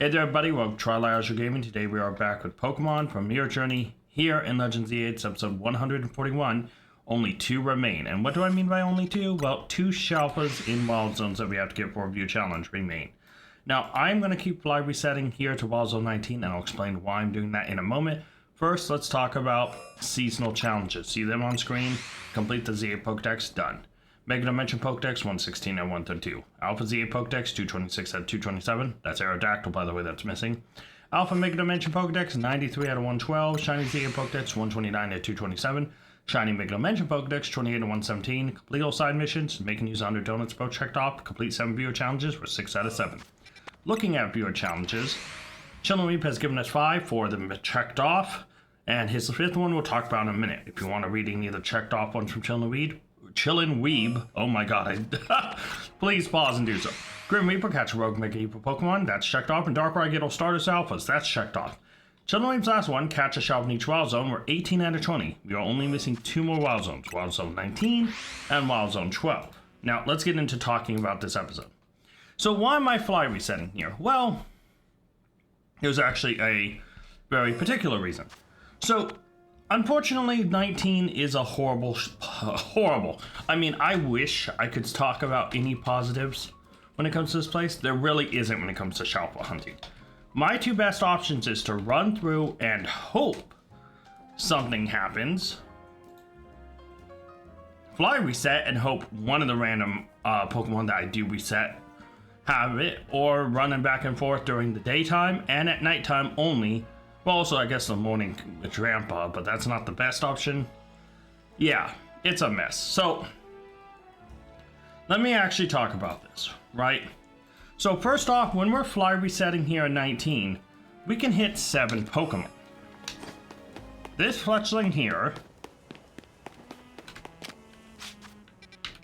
Hey there everybody, welcome to TCGPlayer Gaming. Today we are back with Pokemon from Mirror Journey here in Legends Z8's episode 141. Only 2 remain. And what do I mean by only 2? Well, 2 Shalphas in Wild Zones that we have to get for a view challenge remain. Now, I'm going to keep fly resetting here to Wild Zone 19 and I'll explain why I'm doing that in a moment. First, let's talk about seasonal challenges. See them on screen? Complete the Z8 Pokedex, done. Mega Dimension Pokedex 116 and 132. Alpha Z8 Pokedex 226 out of 227. That's Aerodactyl, by the way, that's missing. Alpha Mega Dimension Pokedex 93 out of 112. Shiny Z8 Pokedex 129 out of 227. Shiny Mega Dimension Pokedex 28 out of 117. Complete all side missions. Making use of 100 donuts both checked off. Complete 7 viewer challenges for 6 out of 7. Looking at viewer challenges, Chillinweeb has given us 5, 4 of them checked off. And his 5th one we'll talk about in a minute. If you want to read any of the checked off ones from Chillinweeb, oh my god, please pause and do so. Grim Reaper, catch a rogue, make a evil Pokemon, that's checked off. And Darkrai, get all Stardust Alphas, that's checked off. Chillinweeb's last one, catch a Shalphas in each Wild Zone, we're 18 out of 20. We are only missing 2 more Wild Zones, Wild Zone 19 and Wild Zone 12. Now, let's get into talking about this episode. So why am I fly resetting here? Well, there's actually a very particular reason. So, unfortunately, 19 is a horrible. I mean, I wish I could talk about any positives when it comes to this place. There really isn't when it comes to Shalphas hunting. My 2 best options is to run through and hope something happens. Fly reset and hope one of the random Pokemon that I do reset have it, or running back and forth during the daytime and at nighttime only. Well, also, I guess the morning with Grandpa, but that's not the best option. Yeah, it's a mess. So, let me actually talk about this, right? So, first off, when we're fly resetting here at 19, we can hit 7 Pokemon. This Fletchling here,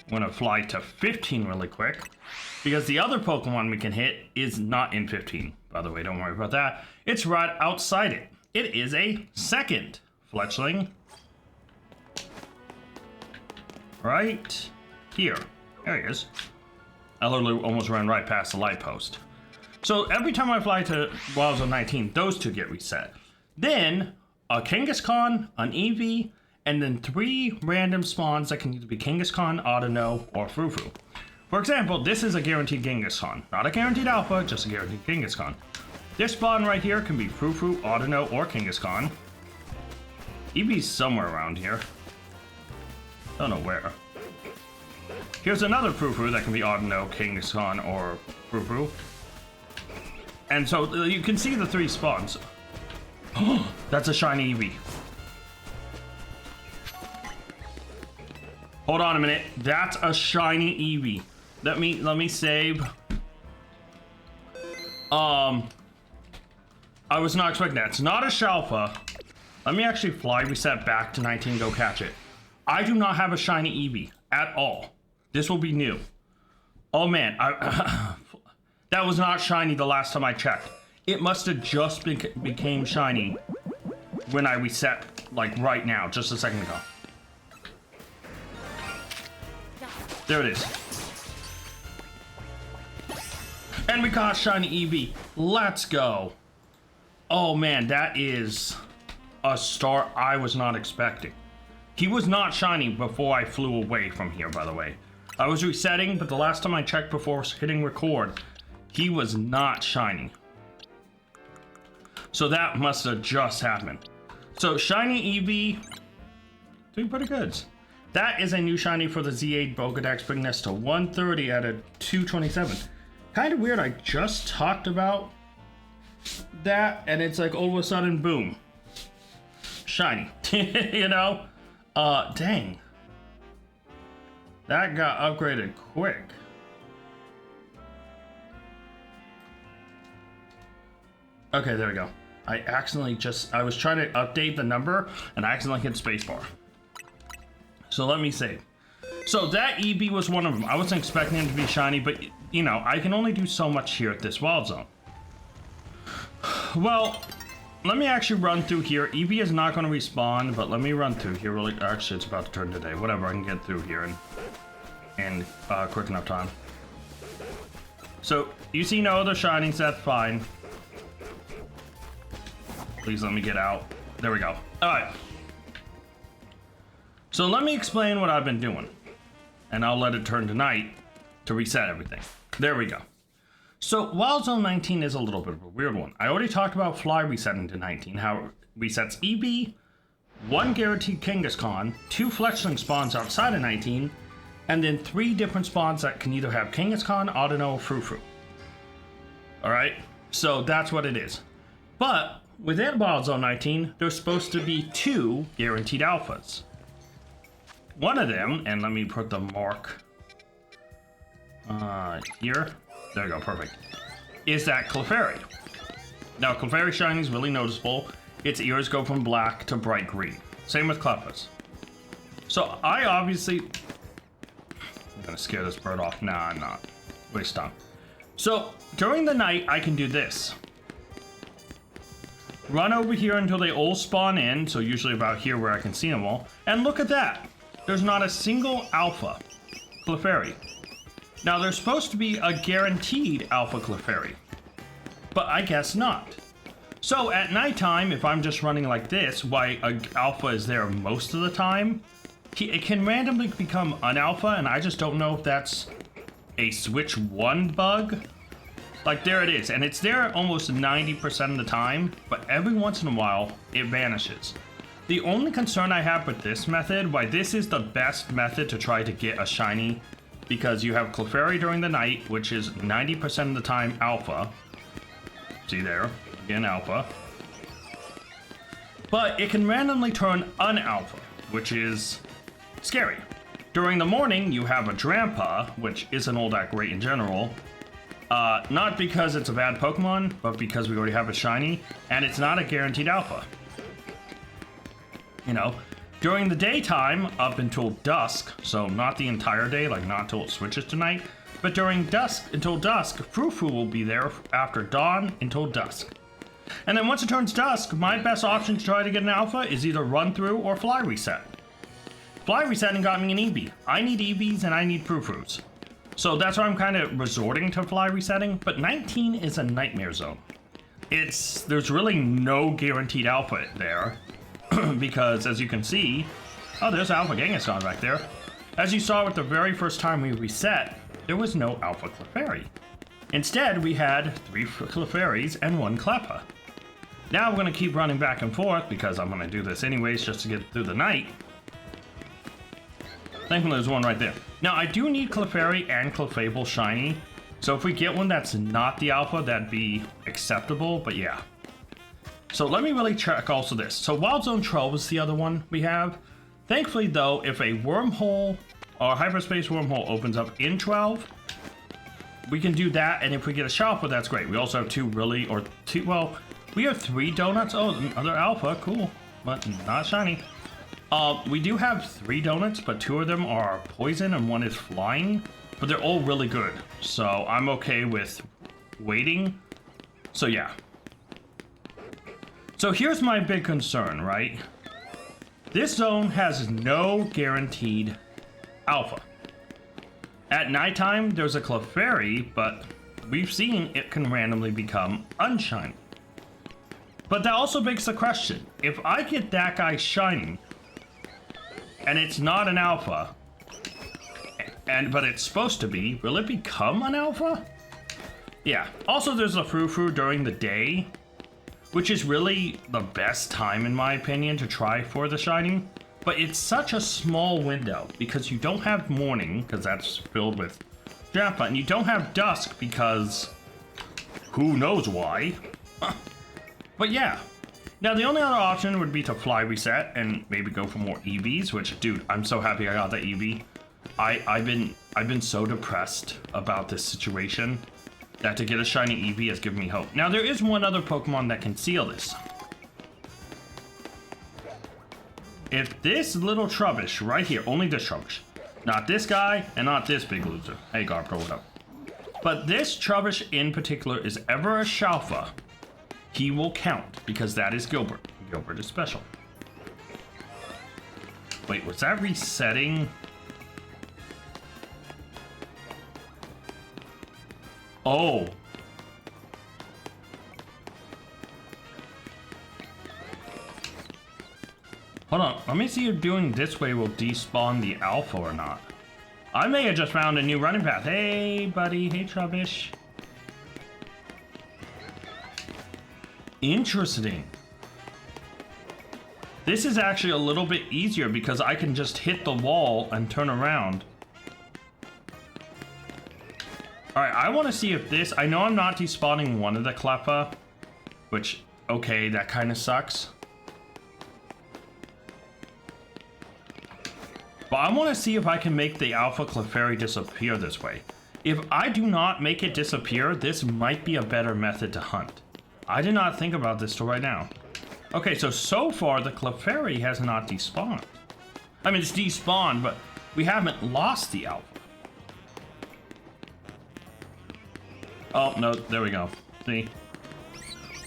I'm gonna fly to 15 really quick, because the other Pokemon we can hit is not in 15. By the way, don't worry about that. It's right outside it. It is a second Fletchling. Right here. There he is. I literally almost ran right past the light post. So every time I fly to Wild Zone 19, those 2 get reset. Then a Kangaskhan, an Eevee, and then 3 random spawns that can either be Kangaskhan, Audino, or Frou-Frou. For example, this is a guaranteed Kangaskhan. Not a guaranteed Alpha, just a guaranteed Kangaskhan. This spawn right here can be Frou-Frou, Audino, or Kangaskhan. Eevee's somewhere around here. Don't know where. Here's another Frou-Frou that can be Audino, Kangaskhan, or Frou-Frou. And so you can see the 3 spawns. That's a shiny Eevee. Hold on a minute. That's a shiny Eevee. Let me save. I was not expecting that. It's not a Shalphas. Let me actually fly reset back to 19 and go catch it. I do not have a shiny Eevee at all. This will be new. Oh man, that was not shiny the last time I checked. It must have just became shiny when I reset, like right now, just a second ago. There it is. And we got shiny Eevee. Let's go. Oh man, that is a start I was not expecting. He was not shiny before I flew away from here, by the way. I was resetting, but the last time I checked before hitting record, he was not shiny. So that must have just happened. So shiny Eevee, doing pretty good. That is a new shiny for the Z8 Pokedex, bringing us to 130 out of 227. Kind of weird, I just talked about that, and it's like all of a sudden, boom. Shiny, you know? Dang. That got upgraded quick. Okay, there we go. I was trying to update the number, and I accidentally hit spacebar. So let me save. So that Eevee was one of them. I wasn't expecting him to be shiny, but you know, I can only do so much here at this Wild Zone. Well, let me actually run through here. Eevee is not going to respawn, but let me run through here really. Actually, it's about to turn today. Whatever, I can get through here in quick enough time. So you see no other shinings, that's fine. Please let me get out. There we go. All right. So let me explain what I've been doing. And I'll let it turn to night to reset everything. There we go. So Wild Zone 19 is a little bit of a weird one. I already talked about fly resetting to 19, how it resets EB, 1 guaranteed Kangaskhan, 2 fletchling spawns outside of 19, and then 3 different spawns that can either have Kangaskhan, Audino, or Frou-Frou. Alright, so that's what it is. But within Wild Zone 19, there's supposed to be 2 guaranteed alphas. One of them, and let me put the mark here. There we go, perfect. Is that Clefairy. Now, Clefairy shiny is really noticeable. Its ears go from black to bright green. Same with Clefas. So I obviously... I'm gonna scare this bird off. Nah, I'm not. Waste time. So during the night, I can do this. Run over here until they all spawn in, so usually about here where I can see them all. And look at that. There's not a single alpha Clefairy. Now, there's supposed to be a guaranteed alpha Clefairy, but I guess not. So at nighttime, if I'm just running like this, why an alpha is there most of the time, it can randomly become an alpha, and I just don't know if that's a switch 1 bug. Like, there it is, and it's there almost 90% of the time, but every once in a while, it vanishes. The only concern I have with this method, why this is the best method to try to get a shiny, because you have Clefairy during the night, which is 90% of the time alpha. See there, again alpha. But it can randomly turn unalpha, which is scary. During the morning, you have a Drampa, which isn't all that great in general. Not because it's a bad Pokemon, but because we already have a shiny, and it's not a guaranteed alpha. You know, during the daytime, up until dusk, so not the entire day, like not until it switches to night, but during dusk until dusk, Frou-Frou will be there after dawn until dusk. And then once it turns dusk, my best option to try to get an alpha is either run through or fly reset. Fly resetting got me an EV. I need EVs and I need Frou-Frous. So that's why I'm kind of resorting to fly resetting, but 19 is a nightmare zone. There's really no guaranteed alpha there. Because as you can see, oh, there's Alpha Kangaskhan back there. As you saw with the very first time we reset, there was no Alpha Clefairy. Instead, we had 3 Clefairies and 1 Cleppa. Now we're going to keep running back and forth because I'm going to do this anyways just to get through the night. Thankfully, there's one right there. Now, I do need Clefairy and Clefable shiny. So if we get one that's not the Alpha, that'd be acceptable, but yeah. So let me really check also this. So Wild Zone 12 is the other one we have. Thankfully though, if a wormhole or a hyperspace wormhole opens up in 12, we can do that, and if we get a Shalphas, that's great. We also have 2 really, or 2, well, we have 3 donuts. Oh, another alpha, cool, but not shiny. We do have 3 donuts, but 2 of them are poison and 1 is flying, but they're all really good. So I'm okay with waiting. So yeah. So here's my big concern, right? This zone has no guaranteed alpha. At nighttime, there's a Clefairy, but we've seen it can randomly become unshiny. But that also begs the question, if I get that guy shining, and it's not an alpha, but it's supposed to be, will it become an alpha? Yeah, also there's a Frou-Frou during the day, which is really the best time in my opinion to try for the shining. But it's such a small window because you don't have morning, because that's filled with Drampa, and you don't have dusk because who knows why. But yeah. Now the only other option would be to fly reset and maybe go for more EVs, which, dude, I'm so happy I got the EV. I've been so depressed about this situation that to get a shiny EV has given me hope. Now there is one other Pokemon that can seal this. If this little Trubbish right here, only this Trubbish, not this guy and not this big loser. Hey Garpro, what up? But this Trubbish in particular is ever a Shalphas, he will count because that is Gilbert. Gilbert is special. Wait, was that resetting? Oh. Hold on, let me see if doing this way will despawn the alpha or not. I may have just found a new running path. Hey, buddy. Hey, Trubbish. Interesting. This is actually a little bit easier because I can just hit the wall and turn around. Alright, I want to see if this... I know I'm not despawning one of the Cleffa, which, okay, that kind of sucks. But I want to see if I can make the Alpha Clefairy disappear this way. If I do not make it disappear, this might be a better method to hunt. I did not think about this till right now. Okay, so far the Clefairy has not despawned. I mean, it's despawned, but we haven't lost the Alpha. Oh, no, there we go. See?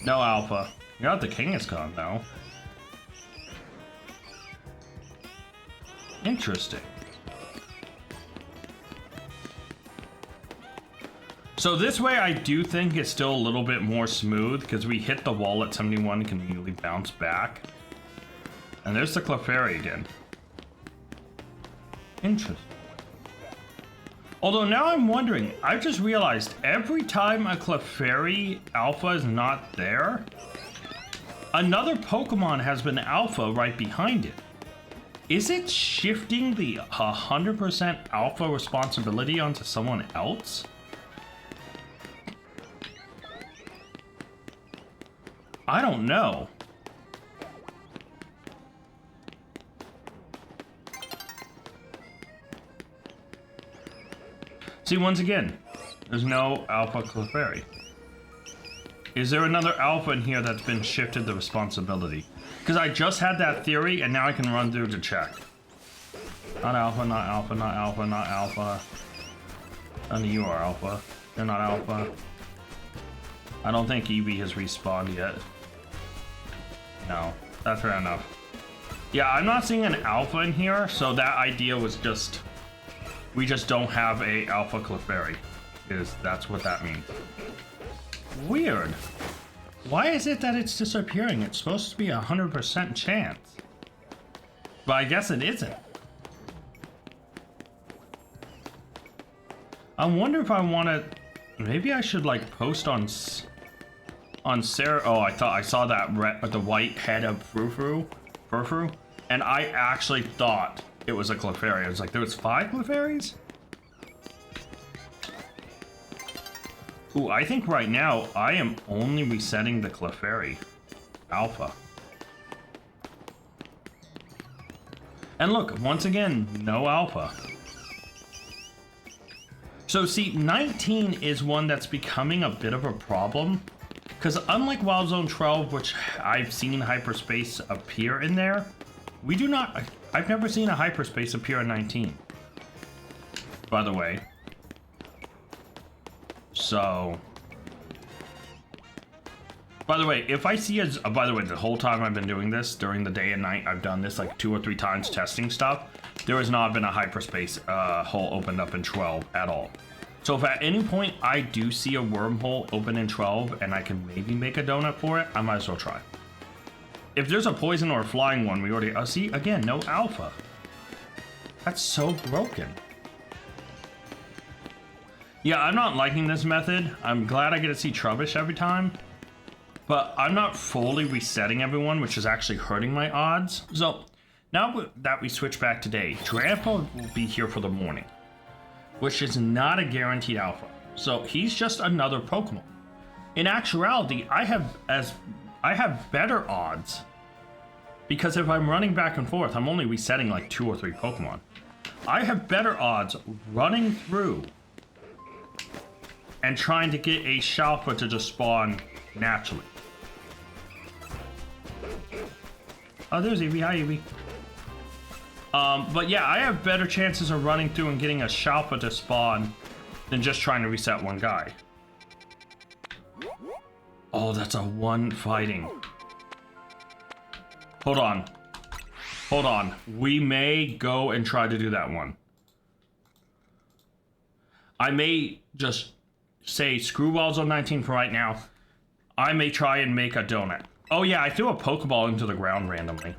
No Alpha. You got the Kangaskhan, though. Interesting. So this way I do think it's still a little bit more smooth because we hit the wall at 71 and can immediately bounce back. And there's the Clefairy again. Interesting. Although now I'm wondering, I've just realized every time a Clefairy Alpha is not there, another Pokemon has been Alpha right behind it. Is it shifting the 100% Alpha responsibility onto someone else? I don't know. See, once again, there's no Alpha Clefairy. Is there another Alpha in here that's been shifted the responsibility? Because I just had that theory, and now I can run through to check. Not Alpha, not Alpha, not Alpha, not Alpha. None of you are Alpha. You're not Alpha. I don't think Eevee has respawned yet. No, that's fair enough. Yeah, I'm not seeing an Alpha in here, so that idea was just... We just don't have a Alpha Clefairy. That's what that means. Weird. Why is it that it's disappearing? It's supposed to be 100% chance. But I guess it isn't. I wonder if I want to... Maybe I should like post on Sarah. Oh, I thought I saw that the white head of Furfru, and I actually thought it was a Clefairy. I was like, there was 5 Clefairies? Ooh, I think right now I am only resetting the Clefairy Alpha. And look, once again, no Alpha. So see, 19 is one that's becoming a bit of a problem. Because unlike Wild Zone 12, which I've seen hyperspace appear in there, we do not... I've never seen a hyperspace appear in 19. By the way. So... By the way, if I see a... by the way, the whole time I've been doing this, during the day and night, I've done this like 2 or 3 times testing stuff. There has not been a hyperspace hole opened up in 12 at all. So if at any point I do see a wormhole open in 12 and I can maybe make a donut for it, I might as well try. If there's a poison or a flying one, we already... see, again, no Alpha. That's so broken. Yeah, I'm not liking this method. I'm glad I get to see Trubbish every time. But I'm not fully resetting everyone, which is actually hurting my odds. So, now that we switch back to day, Grandpa will be here for the morning, which is not a guaranteed Alpha. So he's just another Pokemon. In actuality, I have better odds, because if I'm running back and forth, I'm only resetting like 2 or 3 Pokemon. I have better odds running through and trying to get a Shalphas to just spawn naturally. Oh, there's Eevee. Hi, Eevee. But yeah, I have better chances of running through and getting a Shalphas to spawn than just trying to reset one guy. Oh, that's a 1 fighting. Hold on. Hold on. We may go and try to do that one. I may just say screw Wild Zone 19 for right now. I may try and make a donut. Oh yeah, I threw a Pokeball into the ground randomly.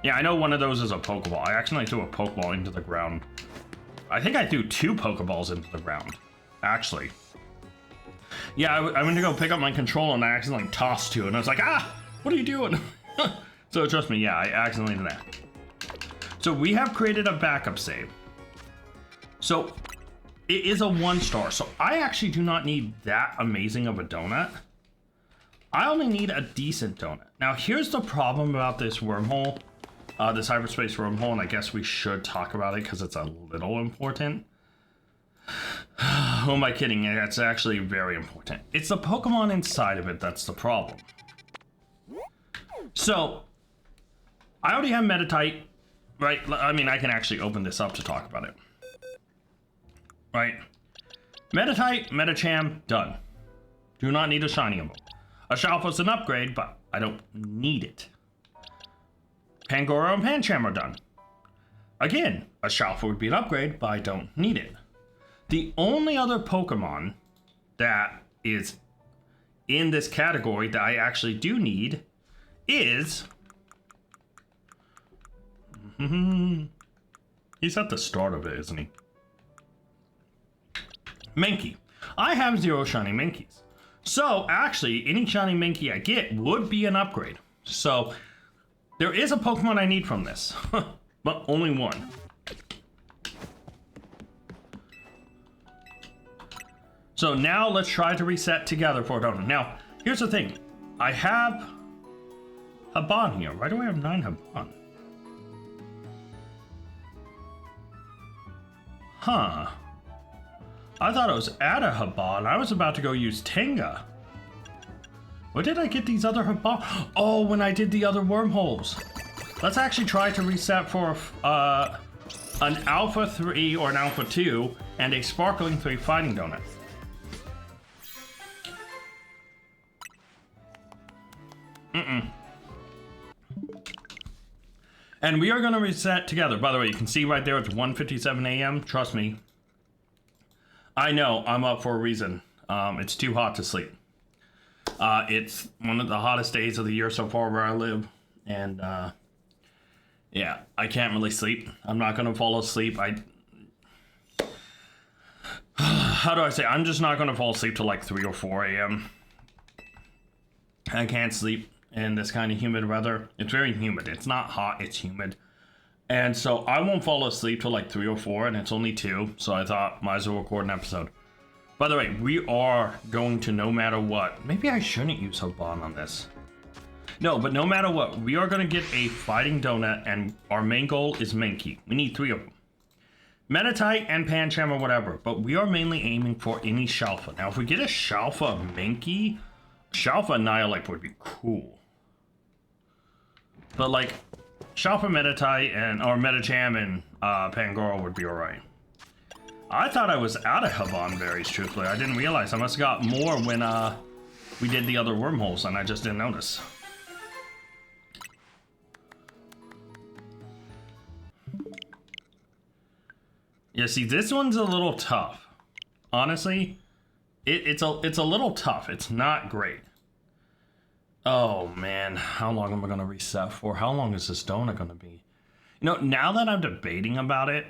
Yeah, I know one of those is a Pokeball. I accidentally threw a Pokeball into the ground. I think I threw 2 Pokeballs into the ground, actually. Yeah, I went to go pick up my controller and I accidentally tossed 2, and I was like, ah, what are you doing? So trust me, yeah, I accidentally did that. So we have created a backup save. So it is a 1-star, so I actually do not need that amazing of a donut. I only need a decent donut. Now here's the problem about this wormhole, this hyperspace wormhole, and I guess we should talk about it because it's a little important. Who am I kidding? It's actually very important. It's the Pokemon inside of it that's the problem. So, I already have Meditite, right? I mean, I can actually open this up to talk about it. Right? Meditite, Medicham, done. Do not need a shiny emerald. A Shalphas an upgrade, but I don't need it. Pangoro and Pancham are done. Again, a Shalphas would be an upgrade, but I don't need it. The only other Pokemon that is in this category that I actually do need is... He's at the start of it, isn't he? Mankey. I have 0 shiny Mankeys. So, actually, any shiny Mankey I get would be an upgrade. So, there is a Pokemon I need from this. But only one. So now let's try to reset together for a donut. Now, here's the thing. I have Haban here. Why do I have 9 Haban? Huh. I thought it was at a Haban. I was about to go use Tenga. Where did I get these other Haban? Oh, when I did the other wormholes. Let's actually try to reset for an Alpha 3 or an Alpha 2 and a Sparkling 3 Fighting Donut. And we are going to reset together. By the way, you can see right there it's 1:57 a.m. Trust me. I know, I'm up for a reason. It's too hot to sleep. It's one of the hottest days of the year so far where I live. And yeah, I can't really sleep. I'm not going to fall asleep. How do I say? I'm just not going to fall asleep till like 3 or 4 a.m. I can't sleep in this kind of humid weather. It's very humid. It's not hot, it's humid. And so I won't fall asleep till like 3 or 4, and it's only 2, so I thought might as well record an episode. By the way, we are going to, no matter what, maybe I shouldn't use Haban on this. No, but no matter what, we are going to get a Fighting Donut, and our main goal is Mankey. We need 3 of them. Meditite and Pancham or whatever, but we are mainly aiming for any Shalfa. Now, if we get a Shalfa Mankey, Shalfa Annihilate would be cool. But like, Shalfa Meditite or Medicham and Pangoro would be alright. I thought I was out of Haban berries, truthfully. I didn't realize. I must have got more when we did the other wormholes, and I just didn't notice. Yeah, see, this one's a little tough. Honestly, it's a little tough. It's not great. Oh man, how long am I gonna reset for? How long is this donut gonna be? You know, now that I'm debating about it,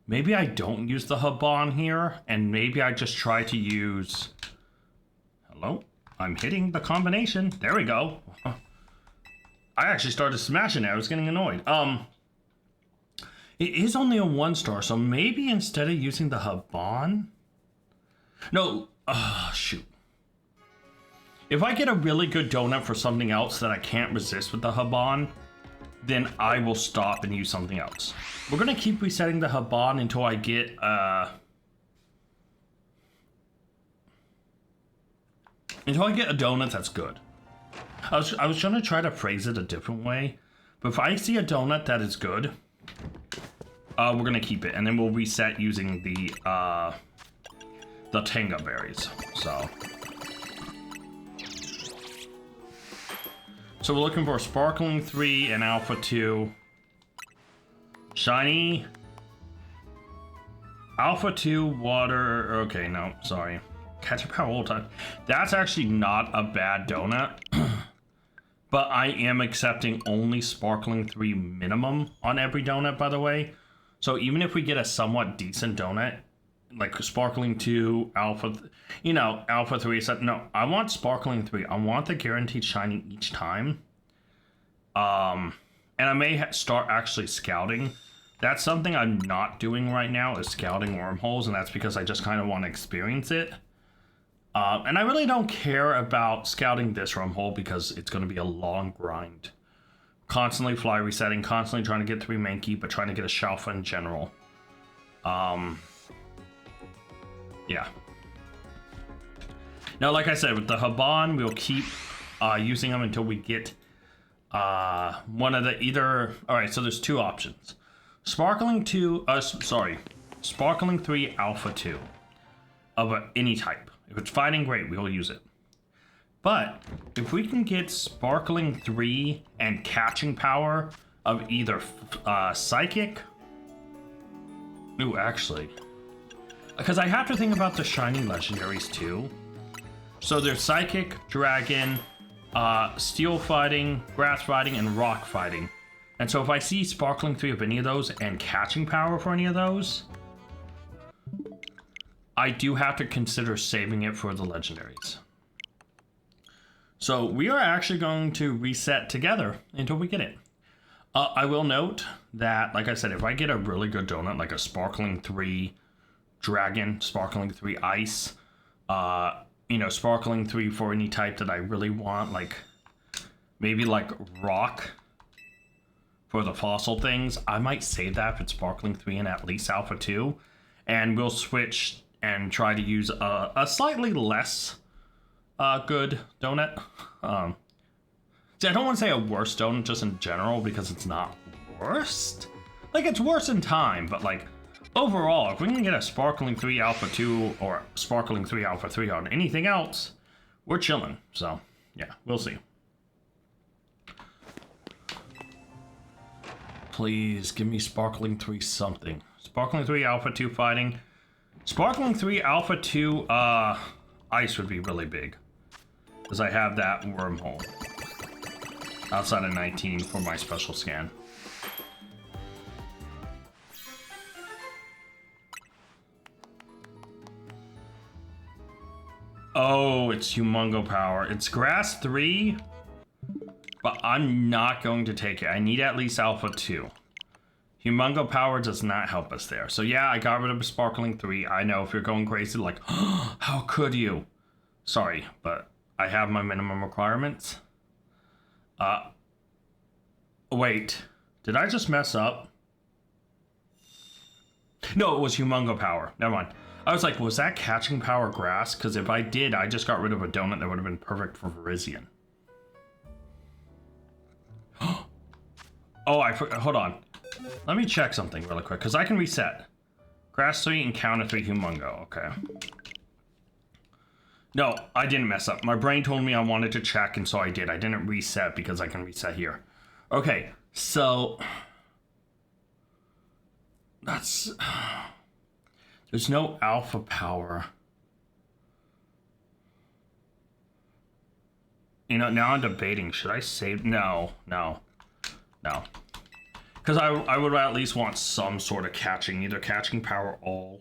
maybe I don't use the Haban here, and maybe I just try to use... Hello? I'm hitting the combination. There we go. I actually started smashing it. I was getting annoyed. It is only a 1-star, so maybe instead of using the Haban... No, shoot. If I get a really good donut for something else that I can't resist with the Haban, then I will stop and use something else. We're going to keep resetting the Haban until I get, a donut that's good. I was trying to try to phrase it a different way, but if I see a donut that is good, we're going to keep it, and then we'll reset using the Tenga berries, So we're looking for a Sparkling 3 and Alpha 2. Shiny. Alpha 2, water. Okay, no, sorry. Ketchup, how old time? That's actually not a bad donut. But I am accepting only Sparkling 3 minimum on every donut, by the way. So even if we get a somewhat decent donut, like Sparkling 2, Alpha, Alpha 3, no, I want Sparkling 3. I want the guaranteed shiny each time. And I may start actually scouting. That's something I'm not doing right now, is scouting wormholes, and that's because I just kind of want to experience it. And I really don't care about scouting this wormhole because it's going to be a long grind. Constantly fly resetting, constantly trying to get 3 Mankey, but trying to get a Shalphas in general. Yeah. Now, like I said, with the Haban, we'll keep using them until we get one of the either... Alright, so there's 2 options. Sparkling 3 Alpha 2 of any type. If it's fighting, great, we'll use it. But if we can get Sparkling 3 and catching power of either Psychic... Ooh, actually... Because I have to think about the shiny legendaries too. So there's Psychic, Dragon, Steel fighting, Grass fighting, and Rock fighting. And so if I see Sparkling 3 of any of those and catching power for any of those, I do have to consider saving it for the legendaries. So we are actually going to reset together until we get it. I will note that, like I said, if I get a really good donut, like a Sparkling 3 Dragon, Sparkling 3 Ice, Sparkling 3 for any type that I really want, like maybe like Rock for the fossil things, I might save that if it's Sparkling 3 and at least Alpha 2, and we'll switch and try to use a slightly less good donut. See, I don't want to say a worse donut just in general, because it's not worst. Like, it's worse in time, but like, overall, if we can get a Sparkling 3 Alpha 2 or Sparkling 3 Alpha 3 on anything else, we're chilling. So, yeah, we'll see. Please, give me Sparkling 3 something. Sparkling 3 Alpha 2 fighting. Sparkling 3 Alpha 2 Ice would be really big, because I have that wormhole outside of 19 for my special scan. Oh, it's Humongo Power. It's Grass 3, but I'm not going to take it. I need at least Alpha 2. Humongo Power does not help us there. So yeah, I got rid of Sparkling 3. I know if you're going crazy, like, oh, how could you? Sorry, but I have my minimum requirements. Wait, did I just mess up? No, it was Humongo Power. Never mind. I was like, was that catching power grass? Because if I did, I just got rid of a donut that would have been perfect for Virizion. Oh, hold on. Let me check something really quick, because I can reset. Grass 3 and counter 3 Humongo. Okay. No, I didn't mess up. My brain told me I wanted to check, and so I did. I didn't reset because I can reset here. Okay, so... That's... There's no alpha power. Now I'm debating. Should I save? No. Because I would at least want some sort of catching. Either catching power all,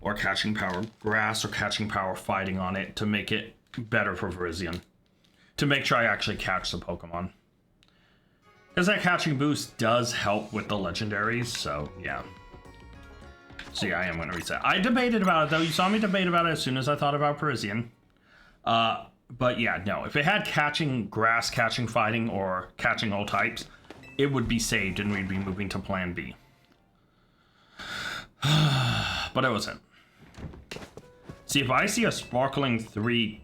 or catching power grass, or catching power fighting on it to make it better for Virizion. To make sure I actually catch the Pokemon. Because that catching boost does help with the legendaries, so yeah. So yeah, I am going to reset. I debated about it, though. You saw me debate about it as soon as I thought about Virizion. But yeah, no. If it had catching grass, catching fighting, or catching all types, it would be saved and we'd be moving to Plan B. But it wasn't. See, if I see a Sparkling 3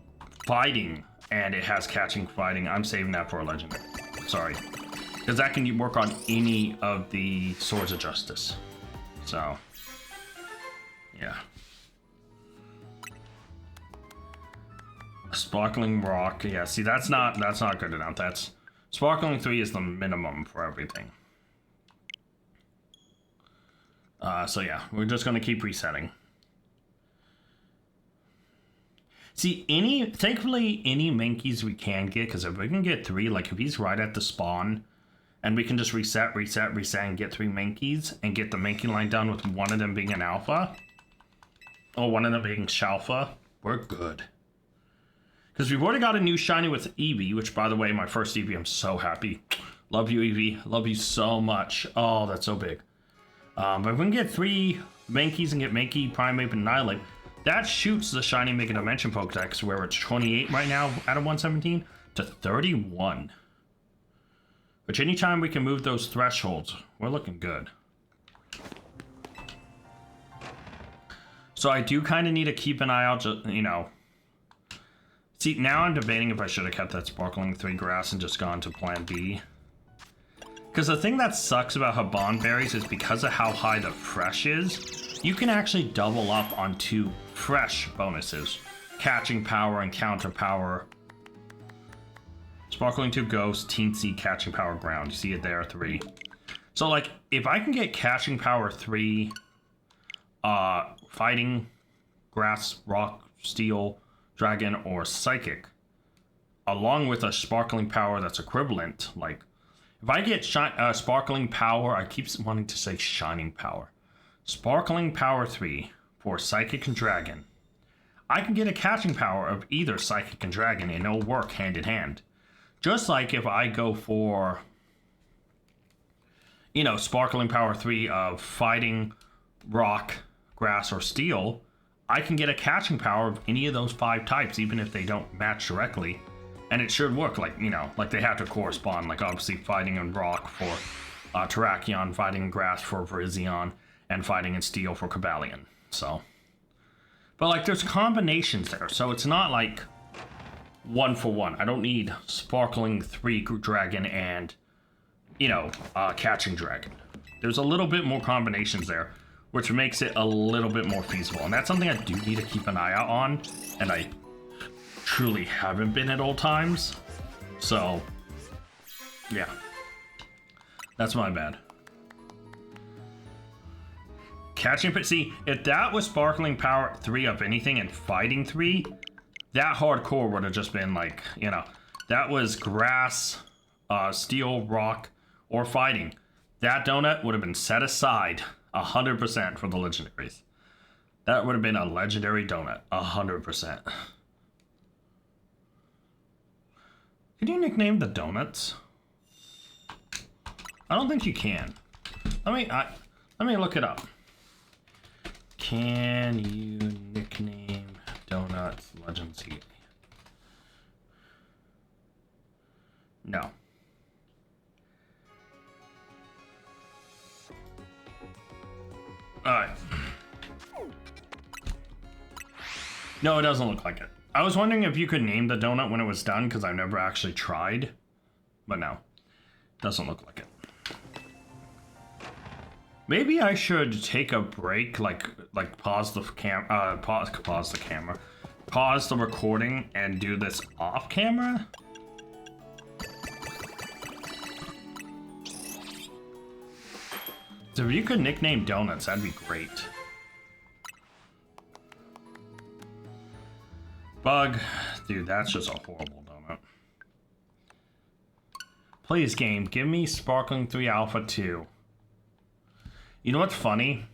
fighting and it has catching fighting, I'm saving that for a legendary. Sorry. Because that can work on any of the Swords of Justice. So... yeah. Sparkling Rock. Yeah, see, that's not good enough. That's Sparkling 3 is the minimum for everything. So yeah, we're just gonna keep resetting. See, thankfully, any Mankeys we can get, because if we can get 3, like if he's right at the spawn, and we can just reset, and get 3 Mankeys, and get the Mankey line done with one of them being an alpha, or one of them being Shalpha, we're good. Because we've already got a new shiny with Eevee, which, by the way, my first Eevee, I'm so happy. Love you, Eevee. Love you so much. Oh, that's so big. But if we can get 3 Mankeys and get Mankey, Primeape, and Nihilate, that shoots the shiny Mega Dimension Pokedex, where it's 28 right now out of 117, to 31. Which anytime we can move those thresholds, we're looking good. So I do kind of need to keep an eye out, you know. See, now I'm debating if I should have kept that Sparkling 3 grass and just gone to plan B. Because the thing that sucks about Haban berries is because of how high the fresh is, you can actually double up on 2 fresh bonuses. Catching power and counter power. Sparkling 2 Ghost, Teensy, Catching Power Ground. You see it there, 3. So, like, if I can get Catching Power 3, Fighting, Grass, Rock, Steel, Dragon, or Psychic, along with a Sparkling Power that's equivalent, like, if I get Sparkling Power, I keep wanting to say Shining Power. Sparkling Power 3 for Psychic and Dragon. I can get a Catching Power of either Psychic and Dragon, and it'll work hand in hand. Just like if I go for, you know, Sparkling Power 3 of Fighting, Rock, Grass, or Steel, I can get a Catching Power of any of those 5 types, even if they don't match directly. And it should work, like, you know, like they have to correspond. Like, obviously, Fighting and Rock for Terrakion, Fighting and Grass for Virizion, and Fighting and Steel for Cobalion. So, but, like, there's combinations there, so it's not like 1 for 1. I don't need Sparkling 3 Dragon and, you know, Catching Dragon. There's a little bit more combinations there, which makes it a little bit more feasible. And that's something I do need to keep an eye out on, and I truly haven't been at all times. So, yeah. That's my bad. See, if that was Sparkling Power 3 of anything and Fighting 3, that hardcore would have just been like, you know, that was Grass, Steel, Rock, or Fighting. That donut would have been set aside 100% for the legendaries. That would have been a legendary donut, 100%. Can you nickname the donuts? I don't think you can. Let me look it up. Can you nickname donuts Legends Heat? No. Alright. No, it doesn't look like it. I was wondering if you could name the donut when it was done, because I've never actually tried. But no. Doesn't look like it. Maybe I should take a break, like pause the pause the camera. Pause the recording and do this off camera? So if you could nickname donuts, that'd be great. Bug. Dude, that's just a horrible donut. Please, game, give me Sparkling 3 Alpha 2. You know what's funny?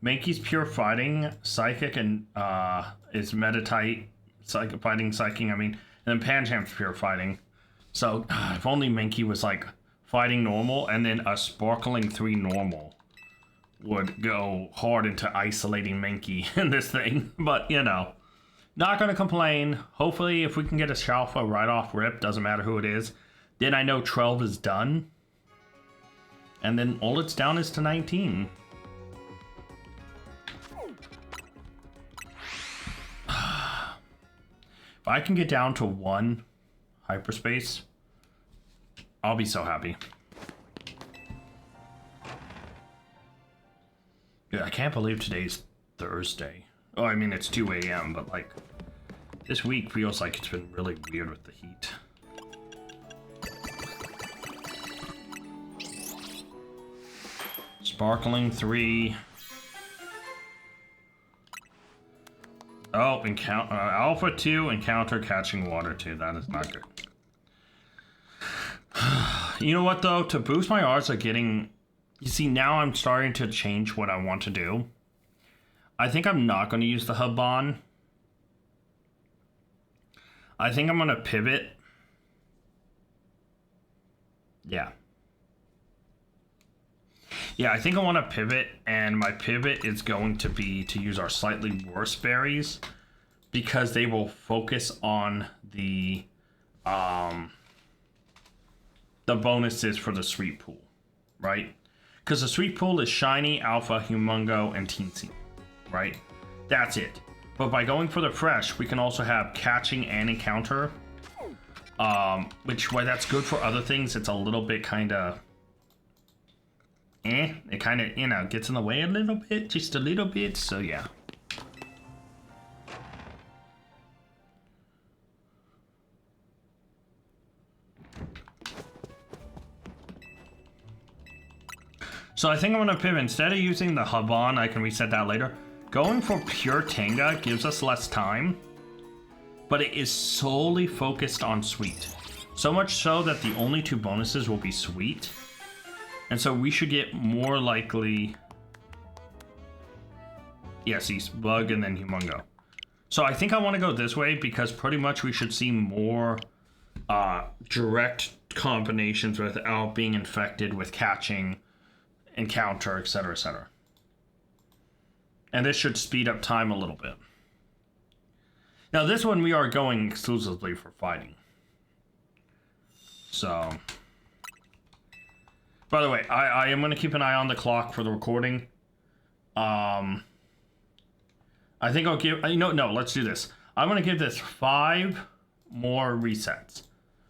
Mankey's Pure Fighting, Psychic, and is Meditite, Fighting, Psychic, I mean, and then Pancham's Pure Fighting. So, if only Mankey was like Fighting normal, and then a Sparkling 3 normal would go hard into isolating Mankey in this thing. But, you know, not gonna complain. Hopefully, if we can get a Shalpha right off rip, doesn't matter who it is, then I know 12 is done. And then all it's down is to 19. If I can get down to 1 hyperspace, I'll be so happy. Yeah, I can't believe today's Thursday. Oh, I mean, it's 2 a.m., but like, this week feels like it's been really weird with the heat. Sparkling 3. Oh, Alpha 2 encounter catching water 2. That is not good. You know what, though? To boost my odds of getting... You see, now I'm starting to change what I want to do. I think I'm not going to use the Hubon. I think I'm going to pivot. Yeah. Yeah, I think I want to pivot, and my pivot is going to be to use our slightly worse berries because they will focus on the bonuses for the sweet pool, right? Because the sweet pool is shiny, alpha, humongo, and teensy, right? That's it. But by going for the fresh, we can also have catching and encounter, which while that's good for other things, it's a little bit kind of it kind of, you know, gets in the way a little bit, just a little bit, so yeah. So I think I'm going to pivot. Instead of using the Hubon, I can reset that later. Going for pure Tenga gives us less time, but it is solely focused on sweet. So much so that the only 2 bonuses will be sweet. And so we should get more likely... Yes, he's Bug and then Humongo. So I think I want to go this way because pretty much we should see more direct combinations without being infected with catching, encounter, etc., etc. And this should speed up time a little bit. Now this one we are going exclusively for fighting. So... By the way, I am going to keep an eye on the clock for the recording. I think I'll give... No, let's do this. I'm going to give this 5 more resets.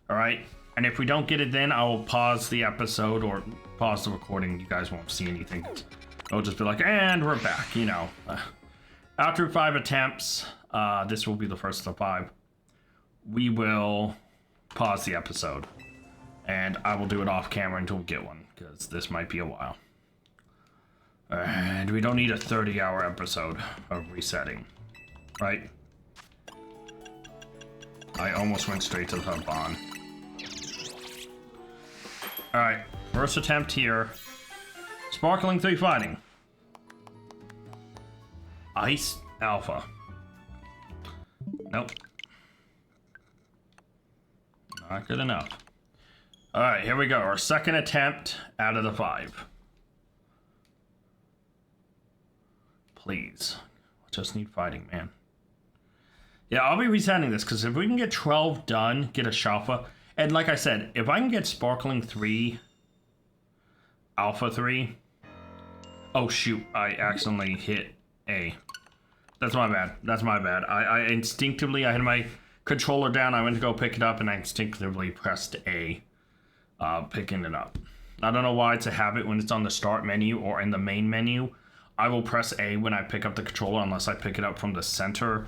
Alright? And if we don't get it then, I will pause the episode or pause the recording. You guys won't see anything. I'll just be like, and we're back, you know. After 5 attempts, this will be the first of the 5. We will pause the episode. And I will do it off camera until we get one, because this might be a while. And we don't need a 30-hour episode of resetting, right? I almost went straight to the Hubon. Alright, first attempt here. Sparkling 3 fighting. Ice Alpha. Nope. Not good enough. Alright, here we go. Our second attempt out of the 5. Please. I just need fighting, man. Yeah, I'll be resetting this, because if we can get 12 done, get a Shalpha, and like I said, if I can get Sparkling 3, Alpha 3... Oh, shoot. I accidentally hit A. That's my bad. That's my bad. I instinctively, I had my controller down, I went to go pick it up, and I instinctively pressed A. Picking it up. I don't know why it's a habit when it's on the start menu or in the main menu. I will press A when I pick up the controller unless I pick it up from the center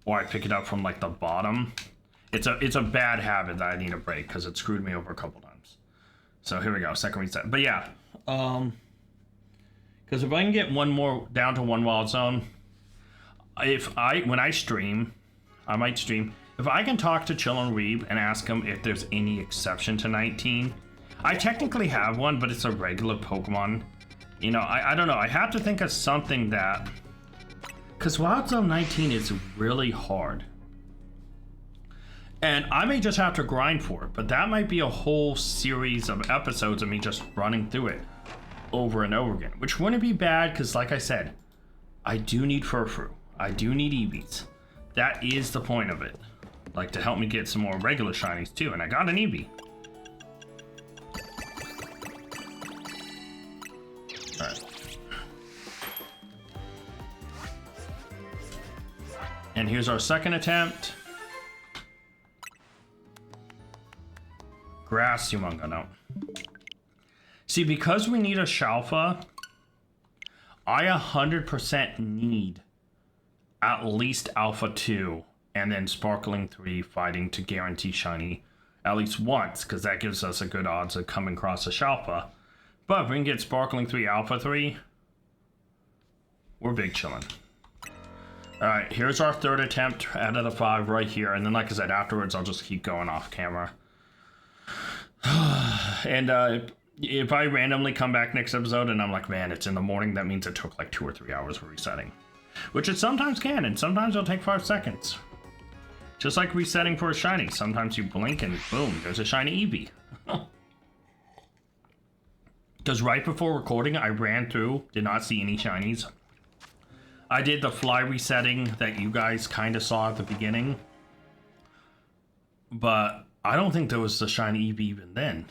or I pick it up from like the bottom. It's a bad habit that I need to break because it screwed me over a couple times. So here we go, second reset. But yeah, because if I can get one more down to 1 Wild Zone, when I stream, I might stream. If I can talk to Chill and Reeb and ask him if there's any exception to 19, I technically have one, but it's a regular Pokemon. You know, I don't know. I have to think of something that... Because Wild Zone 19 is really hard. And I may just have to grind for it, but that might be a whole series of episodes of me just running through it over and over again. Which wouldn't be bad, because like I said, I do need Furfru. I do need Eevees. That is the point of it. Like, to help me get some more regular shinies, too. And I got an Eevee. Alright. And here's our second attempt. Grass Humongo, no. See, because we need a Shalpha, I 100% need at least Alpha 2 and then Sparkling 3 fighting to guarantee shiny at least once, because that gives us a good odds of coming across a Shalpha. But if we can get Sparkling 3, Alpha 3, we're big chillin'. All right, here's our third attempt out of the 5 right here. And then, like I said, afterwards, I'll just keep going off camera. And if I randomly come back next episode and I'm like, man, it's in the morning, that means it took like 2 or 3 hours for resetting. Which it sometimes can, and sometimes it'll take 5 seconds. Just like resetting for a shiny. Sometimes you blink and boom, there's a shiny Eevee. Because right before recording, I ran through, did not see any shinies. I did the fly resetting that you guys kind of saw at the beginning. But I don't think there was a shiny Eevee even then.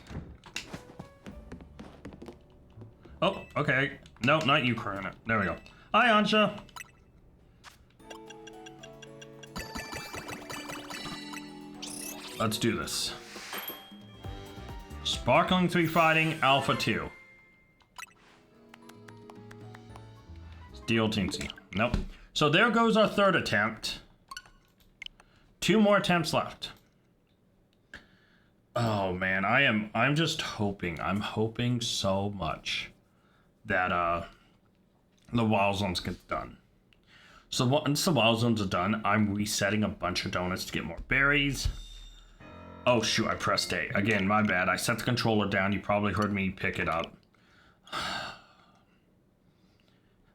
Oh, okay. No, not you, Corona. There we go. Hi, Ansha. Let's do this. Sparkling 3 fighting, Alpha 2. Steel Teensy. Nope. So there goes our third attempt. 2 more attempts left. Oh man, I'm just hoping. I'm hoping so much that the Wild Zones get done. So once the Wild Zones are done, I'm resetting a bunch of donuts to get more berries. Oh shoot, I pressed A. Again, my bad. I set the controller down. You probably heard me pick it up.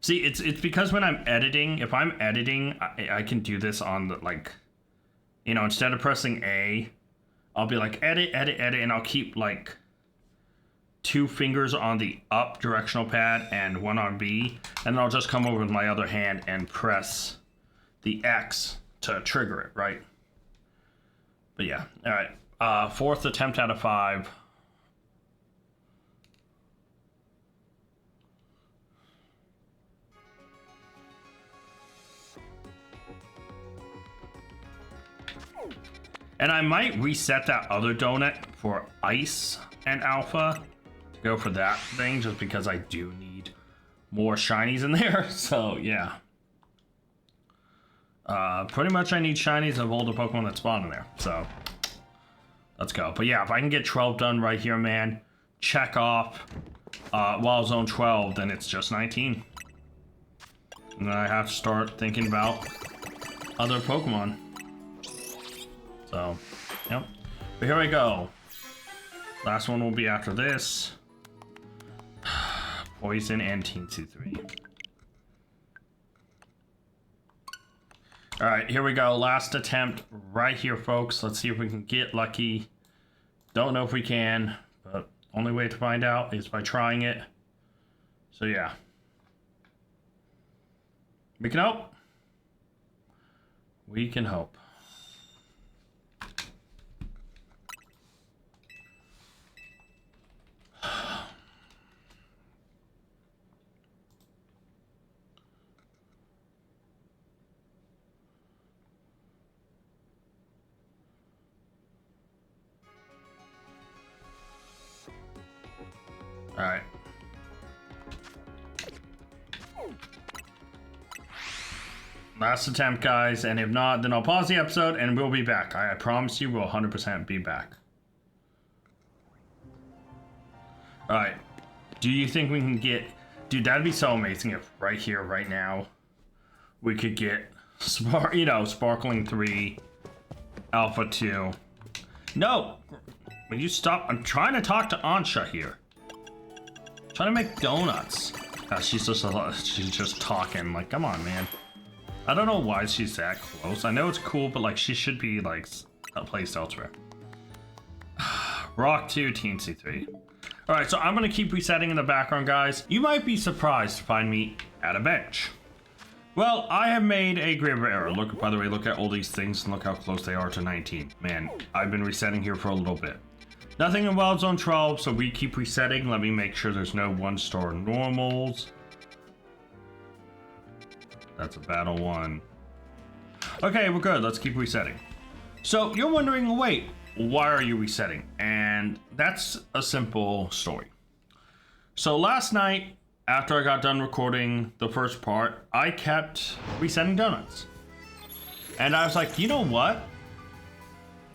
See, it's because when I'm editing, if I'm editing, I can do this on the, like, you know, instead of pressing A, I'll be like, edit, edit, edit, and I'll keep, like, 2 fingers on the up directional pad and 1 on B, and then I'll just come over with my other hand and press the X to trigger it, right? But yeah, all right. 4th attempt out of 5. And I might reset that other donut for Ice and Alpha to go for that thing, just because I do need more shinies in there. So yeah. Pretty much I need shinies of all the Pokemon that spawn in there. So let's go. But yeah, if I can get 12 done right here, man, check off Wild Zone 12, then it's just 19. And then I have to start thinking about other Pokemon. So, yep. But here we go. Last one will be after this. Poison and Teensy 3. Alright, here we go. Last attempt right here, folks. Let's see if we can get lucky. Don't know if we can, but only way to find out is by trying it. So, yeah. We can hope. We can hope. All right. Last attempt, guys, and if not, then I'll pause the episode and we'll be back. I promise you we'll 100% be back. All right. Do you think we can get... Dude, that'd be so amazing if right here, right now, we could get, Sparkling 3, Alpha 2. No! Will you stop? I'm trying to talk to Ansha here. Trying to make donuts. She's just talking. Like, come on, man. I don't know why she's that close. I know it's cool, but like she should be like placed elsewhere. Rock 2, Teensy 3. All right, so I'm gonna keep resetting in the background, guys. You might be surprised to find me at a bench. Well, I have made a grave error. Look, by the way, look at all these things and look how close they are to 19. Man, I've been resetting here for a little bit. Nothing in Wild Zone 12, so we keep resetting. Let me make sure there's no 1-star normals. That's a battle 1. Okay, we're good. Let's keep resetting. So you're wondering, wait, why are you resetting? And that's a simple story. So last night, after I got done recording the first part, I kept resetting donuts. And I was like, you know what?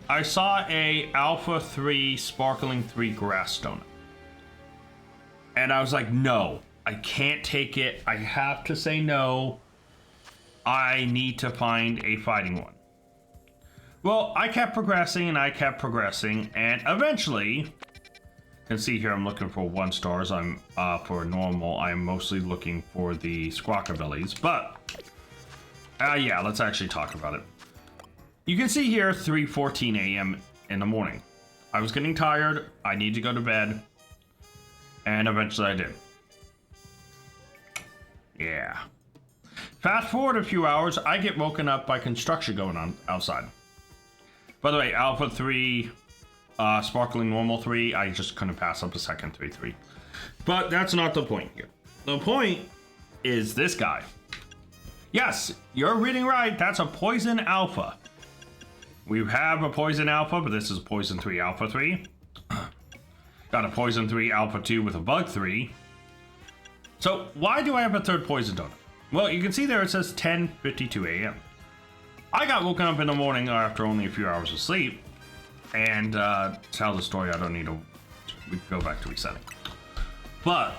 I saw a Alpha 3 Sparkling 3 grass donut. And I was like, no, I can't take it. I have to say no. I need to find a fighting one. Well, I kept progressing and I kept progressing, and eventually, you can see here I'm looking for 1 stars. I'm for normal, I'm mostly looking for the squawkabillies, but yeah, let's actually talk about it. You can see here 3:14 a.m. in the morning. I was getting tired, I need to go to bed, and eventually I did. Yeah. Fast forward a few hours, I get woken up by construction going on outside. By the way, Alpha 3, Sparkling Normal 3, I just couldn't pass up the second 3-3. But that's not the point here. The point is this guy. Yes, you're reading right, that's a Poison Alpha. We have a Poison Alpha, but this is Poison 3 Alpha 3. Got a Poison 3 Alpha 2 with a Bug 3. So why do I have a third Poison Donut? Well, you can see there it says 10:52 a.m. I got woken up in the morning after only a few hours of sleep, and to tell the story, I don't need to go back to resetting. But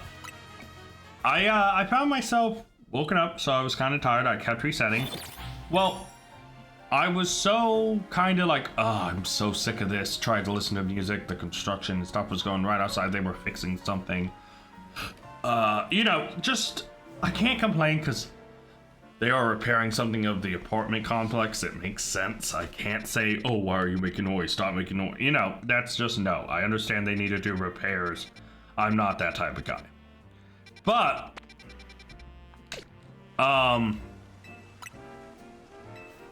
I found myself woken up, so I was kind of tired. I kept resetting. Well, I was so kind of like, oh, I'm so sick of this. Tried to listen to music. The construction stuff was going right outside. They were fixing something. You know, just I can't complain because they are repairing something of the apartment complex. It makes sense. I can't say, oh, why are you making noise? Stop making noise. You know, that's just no. I understand they need to do repairs. I'm not that type of guy. But,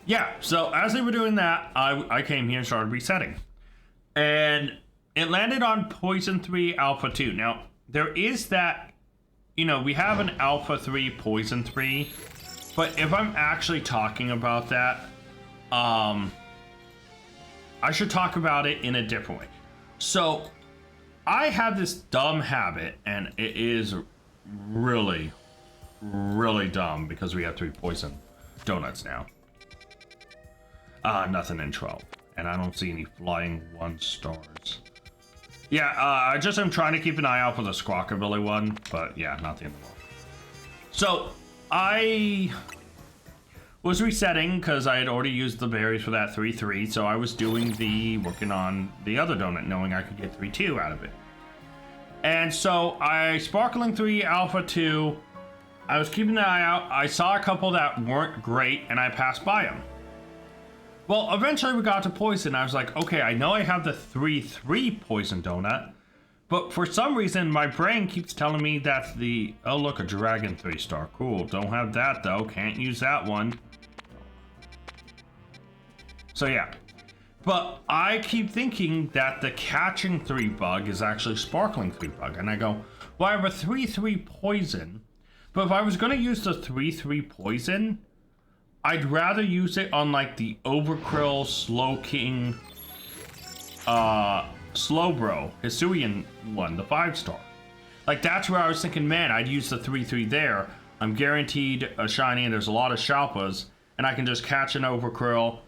yeah, so as they were doing that, I came here and started resetting. And it landed on Poison 3 Alpha 2. Now, there is that, you know, we have an Alpha 3, Poison 3. But if I'm actually talking about that, I should talk about it in a different way. So, I have this dumb habit, and it is really, really dumb because we have 3 Poison Donuts now. Nothing in 12. And I don't see any flying 1 stars. Yeah, I just am trying to keep an eye out for the Squawkabilly one, but yeah, not the end of the world. So, I was resetting because I had already used the berries for that 3-3, so I was working on the other donut, knowing I could get 3-2 out of it. And so, Sparkling 3 Alpha 2, I was keeping an eye out. I saw a couple that weren't great, and I passed by them. Well, eventually we got to Poison. I was like, okay, I know I have the 3-3 Poison Donut, but for some reason, my brain keeps telling me that's the, oh look, a Dragon 3-star. Cool, don't have that though, can't use that one. So yeah, but I keep thinking that the Catching 3 bug is actually Sparkling 3 bug, and I go, well, I have a 3-3 Poison, but if I was gonna use the 3-3 Poison, I'd rather use it on like the Overkrill, Slowking, Slowbro, Hisuian one, the 5-star. Like that's where I was thinking, man, I'd use the 3-3 there. I'm guaranteed a shiny and there's a lot of Shalphas, and I can just catch an Overkrill,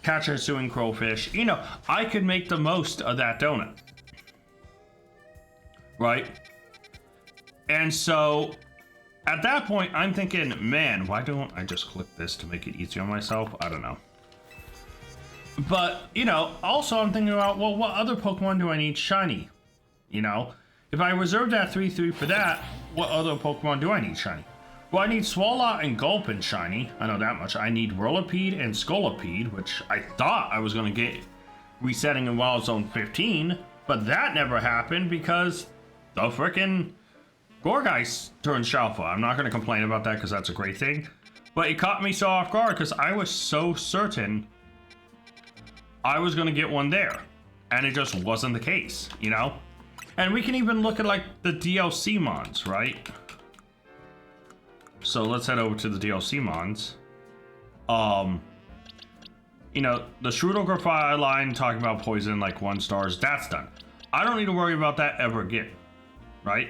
catch a Hisuian Crowfish. You know, I could make the most of that donut. Right? And so, at that point, I'm thinking, man, why don't I just click this to make it easier on myself? I don't know. But, you know, also I'm thinking about, well, what other Pokemon do I need shiny? You know, if I reserve that 3-3 for that, what other Pokemon do I need shiny? Well, I need Swalot and Gulpin shiny. I know that much. I need Whirlipede and Scolipede, which I thought I was going to get resetting in Wild Zone 15, but that never happened because the frickin' Gourgeist turned Shalpha. I'm not going to complain about that because that's a great thing. But it caught me so off guard because I was so certain I was going to get one there. And it just wasn't the case, you know? And we can even look at like the DLC mons, right? So let's head over to the DLC mons. You know, the Shrewdography line talking about poison like 1 stars, that's done. I don't need to worry about that ever again, right?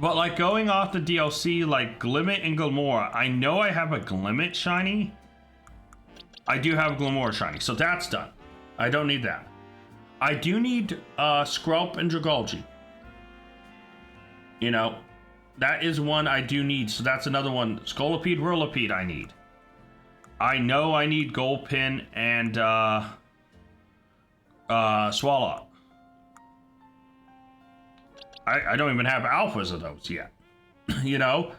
But like going off the DLC, like Glimmet and Glimora, I know I have a Glimmet shiny. I do have a Glimora shiny, so that's done. I don't need that. I do need Skrelp and Dragalge. You know, that is one I do need, so that's another one. Scolipede, Whirlipede I need. I know I need Gulpin and Swallow. I don't even have alphas of those yet, you know?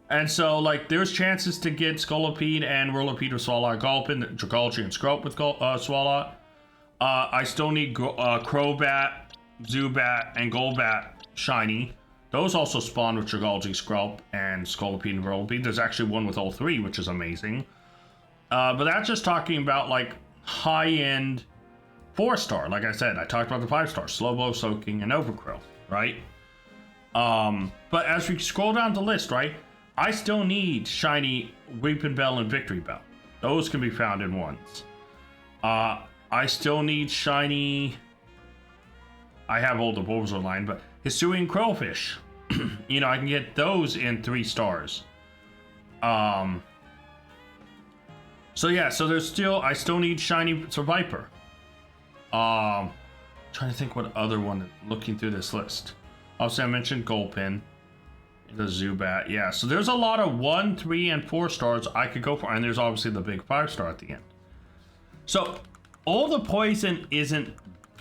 And so, like, there's chances to get Scolipede and Whirlipede with Swallow, Gulpin, Dragalge, and Scrope with Swallow. I still need Crobat, Zubat, and Golbat shiny. Those also spawn with Dragalge, Scrope, and Scolipede and Whirlipede. There's actually one with all three, which is amazing. But that's just talking about, like, high-end 4-star. Like I said, I talked about the 5-star, Slowbro, Soaking, and Overgrowth, right? But as we scroll down the list, right, I still need shiny Weeping Bell and Victory Bell. Those can be found in ones. I still need shiny... I have all the Bulbasaur line, but Hisuian Crowfish. You know, I can get those in 3 stars. So yeah, so there's still... I still need shiny Survivor. Trying to think what other one, looking through this list. Obviously, I mentioned Gulpin, the Zubat. Yeah, so there's a lot of 1, 3, and 4 stars I could go for, and there's obviously the big 5-star at the end. So all the poison isn't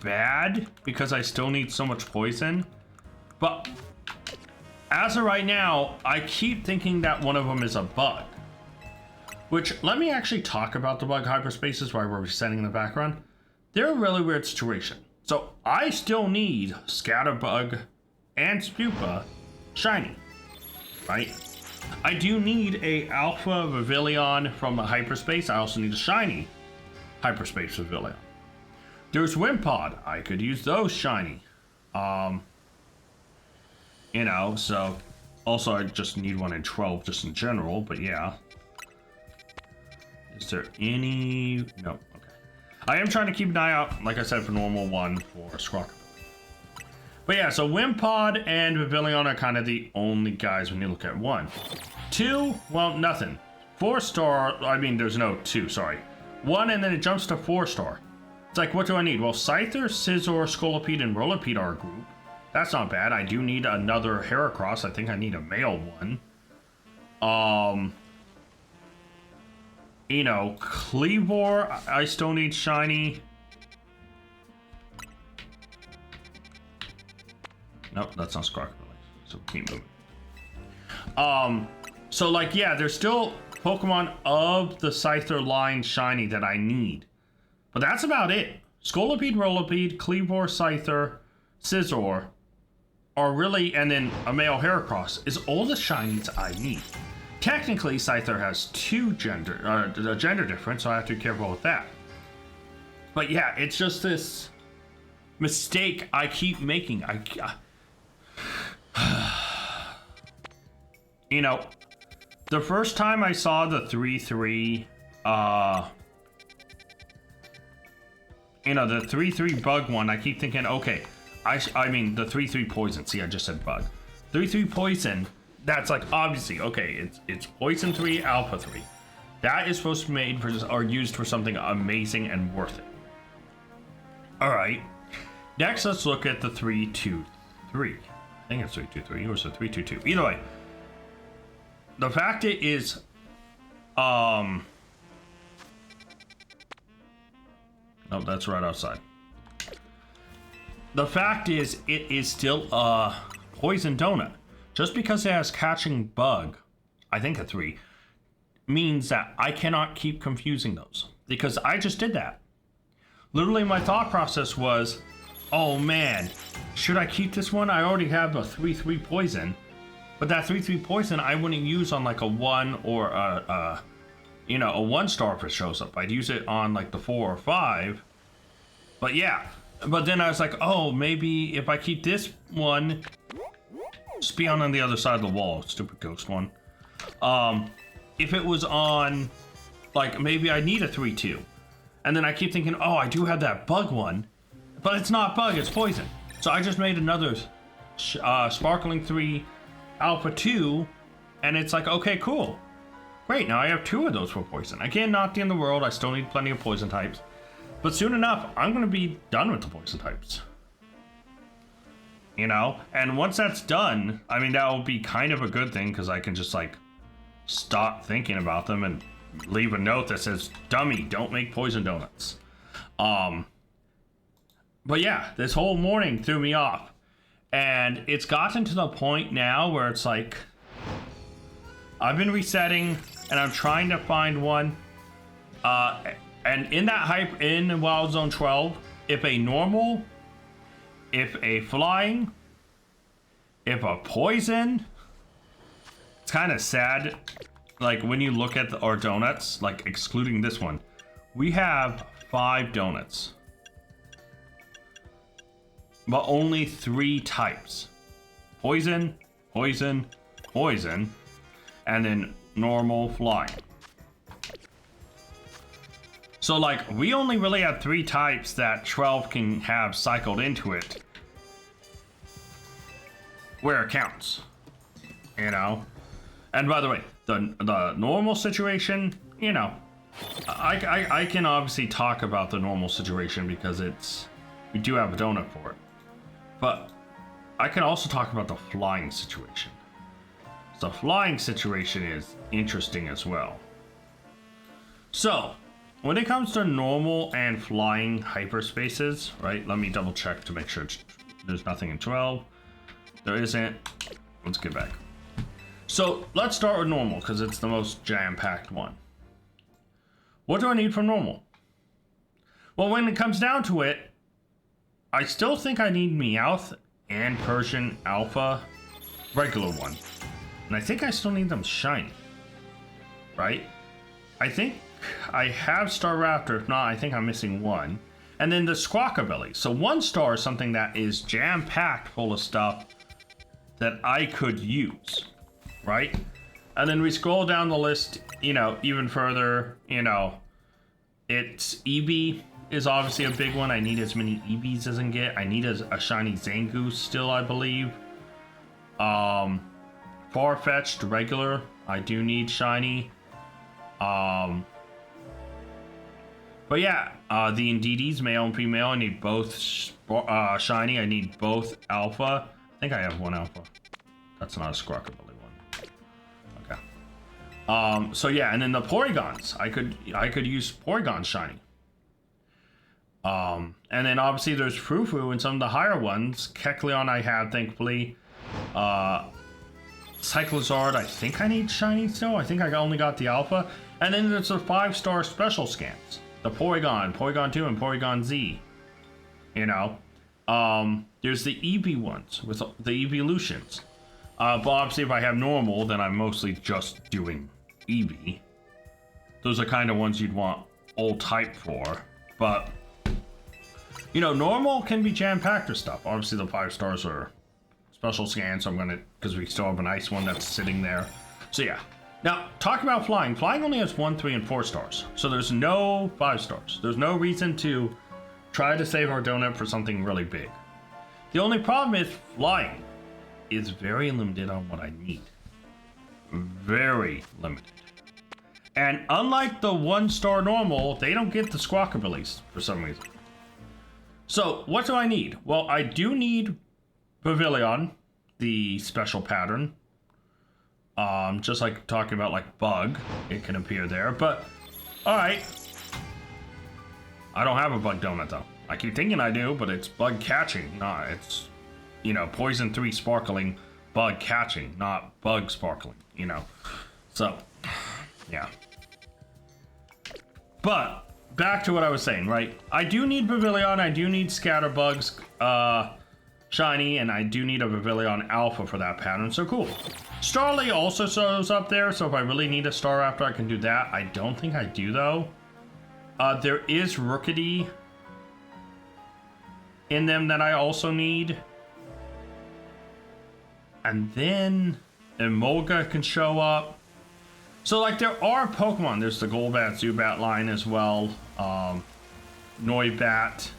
bad because I still need so much poison, but as of right now, I keep thinking that one of them is a bug. Which, let me actually talk about the bug hyperspaces while we're resetting in the background. They're a really weird situation. So I still need Scatterbug and Spupa shiny, right? I do need a Alpha Vivillon from a hyperspace. I also need a shiny hyperspace Vivillon. There's Wimpod. I could use those shiny. You know, so also I just need one in 12 just in general, but yeah. Is there any? No, okay. I am trying to keep an eye out, like I said, for normal 1 for Scrockabilly. But yeah, so Wimpod and Vivillon are kind of the only guys when you look at 1. 2, well, nothing. 4-star, I mean, there's no 2, sorry. 1, and then it jumps to 4-star. It's like, what do I need? Well, Scyther, Scizor, Scolipede, and Whirlipede are a group. That's not bad. I do need another Heracross. I think I need a male one. You know, Cleavor, I still need shiny. Nope, that's not Squawkabilly. So keep moving. So like, yeah, there's still Pokemon of the Scyther line shiny that I need. But that's about it. Scolipede, Whirlipede, Cleavor, Scyther, Scizor are really, and then a male Heracross is all the shinies I need. Technically, Scyther has 2 gender difference, so I have to be careful with that. But yeah, it's just this mistake I keep making. You know, the first time I saw the 3-3, you know, the 3-3 bug one, I keep thinking, okay, I mean, the 3-3 poison. See, I just said bug. 3-3 poison, that's like, obviously, okay, it's poison 3, alpha 3. That is supposed to be made for, or used for something amazing and worth it. All right. Next, let's look at the 3-2-3. I think it's 3-2-3 or is it 3-2-2? Either way. The fact it is, no, that's right outside. The fact is, it is still a poison donut. Just because it has catching bug, I think a 3, means that I cannot keep confusing those. Because I just did that. Literally, my thought process was, oh man, should I keep this one? I already have a 3-3 poison. But that 3-3 poison I wouldn't use on like a 1 or a you know, a 1-star if it shows up. I'd use it on like the 4 or 5. But yeah. But then I was like, oh, maybe if I keep this one, just be on the other side of the wall, stupid ghost one. If it was on, like, maybe I need a 3-2. And then I keep thinking, oh, I do have that bug one. But it's not bug, it's poison. So I just made another Sparkling 3 Alpha 2. And it's like, okay, cool. Great, now I have 2 of those for poison. Again, not the end of the world. I still need plenty of poison types. But soon enough, I'm going to be done with the poison types. You know? And once that's done, I mean, that will be kind of a good thing, because I can just, like, stop thinking about them and leave a note that says, "Dummy, don't make poison donuts." But yeah, this whole morning threw me off. And it's gotten to the point now where it's like, I've been resetting and I'm trying to find one. And in that hype in Wild Zone 12, if a normal, if a flying, if a poison, it's kind of sad. Like when you look at our donuts, like excluding this one, we have 5 donuts. But only 3 types. Poison, poison, poison, and then normal flying. So like, we only really have 3 types that 12 can have cycled into it. Where it counts. You know? And by the way, the normal situation, you know, I can obviously talk about the normal situation because we do have a donut for it. But I can also talk about the flying situation. The flying situation is interesting as well. So, when it comes to normal and flying hyperspaces, right? Let me double check to make sure there's nothing in 12. There isn't. Let's get back. So, let's start with normal because it's the most jam-packed one. What do I need from normal? Well, when it comes down to it, I still think I need Meowth and Persian Alpha, regular one. And I think I still need them shiny. Right? I think I have Staraptor. If not, I think I'm missing one. And then the Squawkabilly. So 1 star is something that is jam-packed full of stuff that I could use. Right? And then we scroll down the list, you know, even further, you know, it's Eevee is obviously a big one. I need as many EVs as I can get. I need a shiny Zangoose still, I believe. Far-fetched regular. I do need shiny. But yeah, the Indeedys, male and female, I need both shiny. I need both alpha. I think I have 1 alpha. That's not a Squawkabilly one. Okay. So yeah, and then the Porygons. I could use Porygon shiny. And then obviously there's Fufu and some of the higher ones. Kecleon I have, thankfully. Cyclozard, I think I need shiny still. I think I only got the alpha. And then there's the 5-star special scans. The Porygon, Porygon 2, and Porygon Z. You know? There's the Eevee ones with the Evolutions. But obviously if I have normal, then I'm mostly just doing Eevee. Those are kind of ones you'd want old type for. But you know, normal can be jam-packed with stuff. Obviously, the 5 stars are special scans, so I'm gonna, because we still have a nice one that's sitting there. So yeah. Now, talk about flying. Flying only has 1, 3, and 4 stars. So there's no 5 stars. There's no reason to try to save our donut for something really big. The only problem is flying is very limited on what I need. Very limited. And unlike the 1-star normal, they don't get the Squawkabillies for some reason. So, what do I need? Well, I do need Pavilion, the special pattern. Just like talking about like Bug, it can appear there, but alright. I don't have a Bug donut though. I keep thinking I do, but it's Bug catching. Nah, it's, you know, Poison 3 sparkling, Bug catching, not Bug sparkling, you know. So, yeah. But back to what I was saying, right? I do need Pavilion, I do need Scatterbugs shiny, and I do need a Pavilion Alpha for that pattern, so cool. Starly also shows up there, so if I really need a Staraptor, I can do that. I don't think I do, though. There is Rookity in them that I also need. And then Emolga can show up. So, like, there are Pokemon. There's the Golbat, Zubat line as well. Noibat.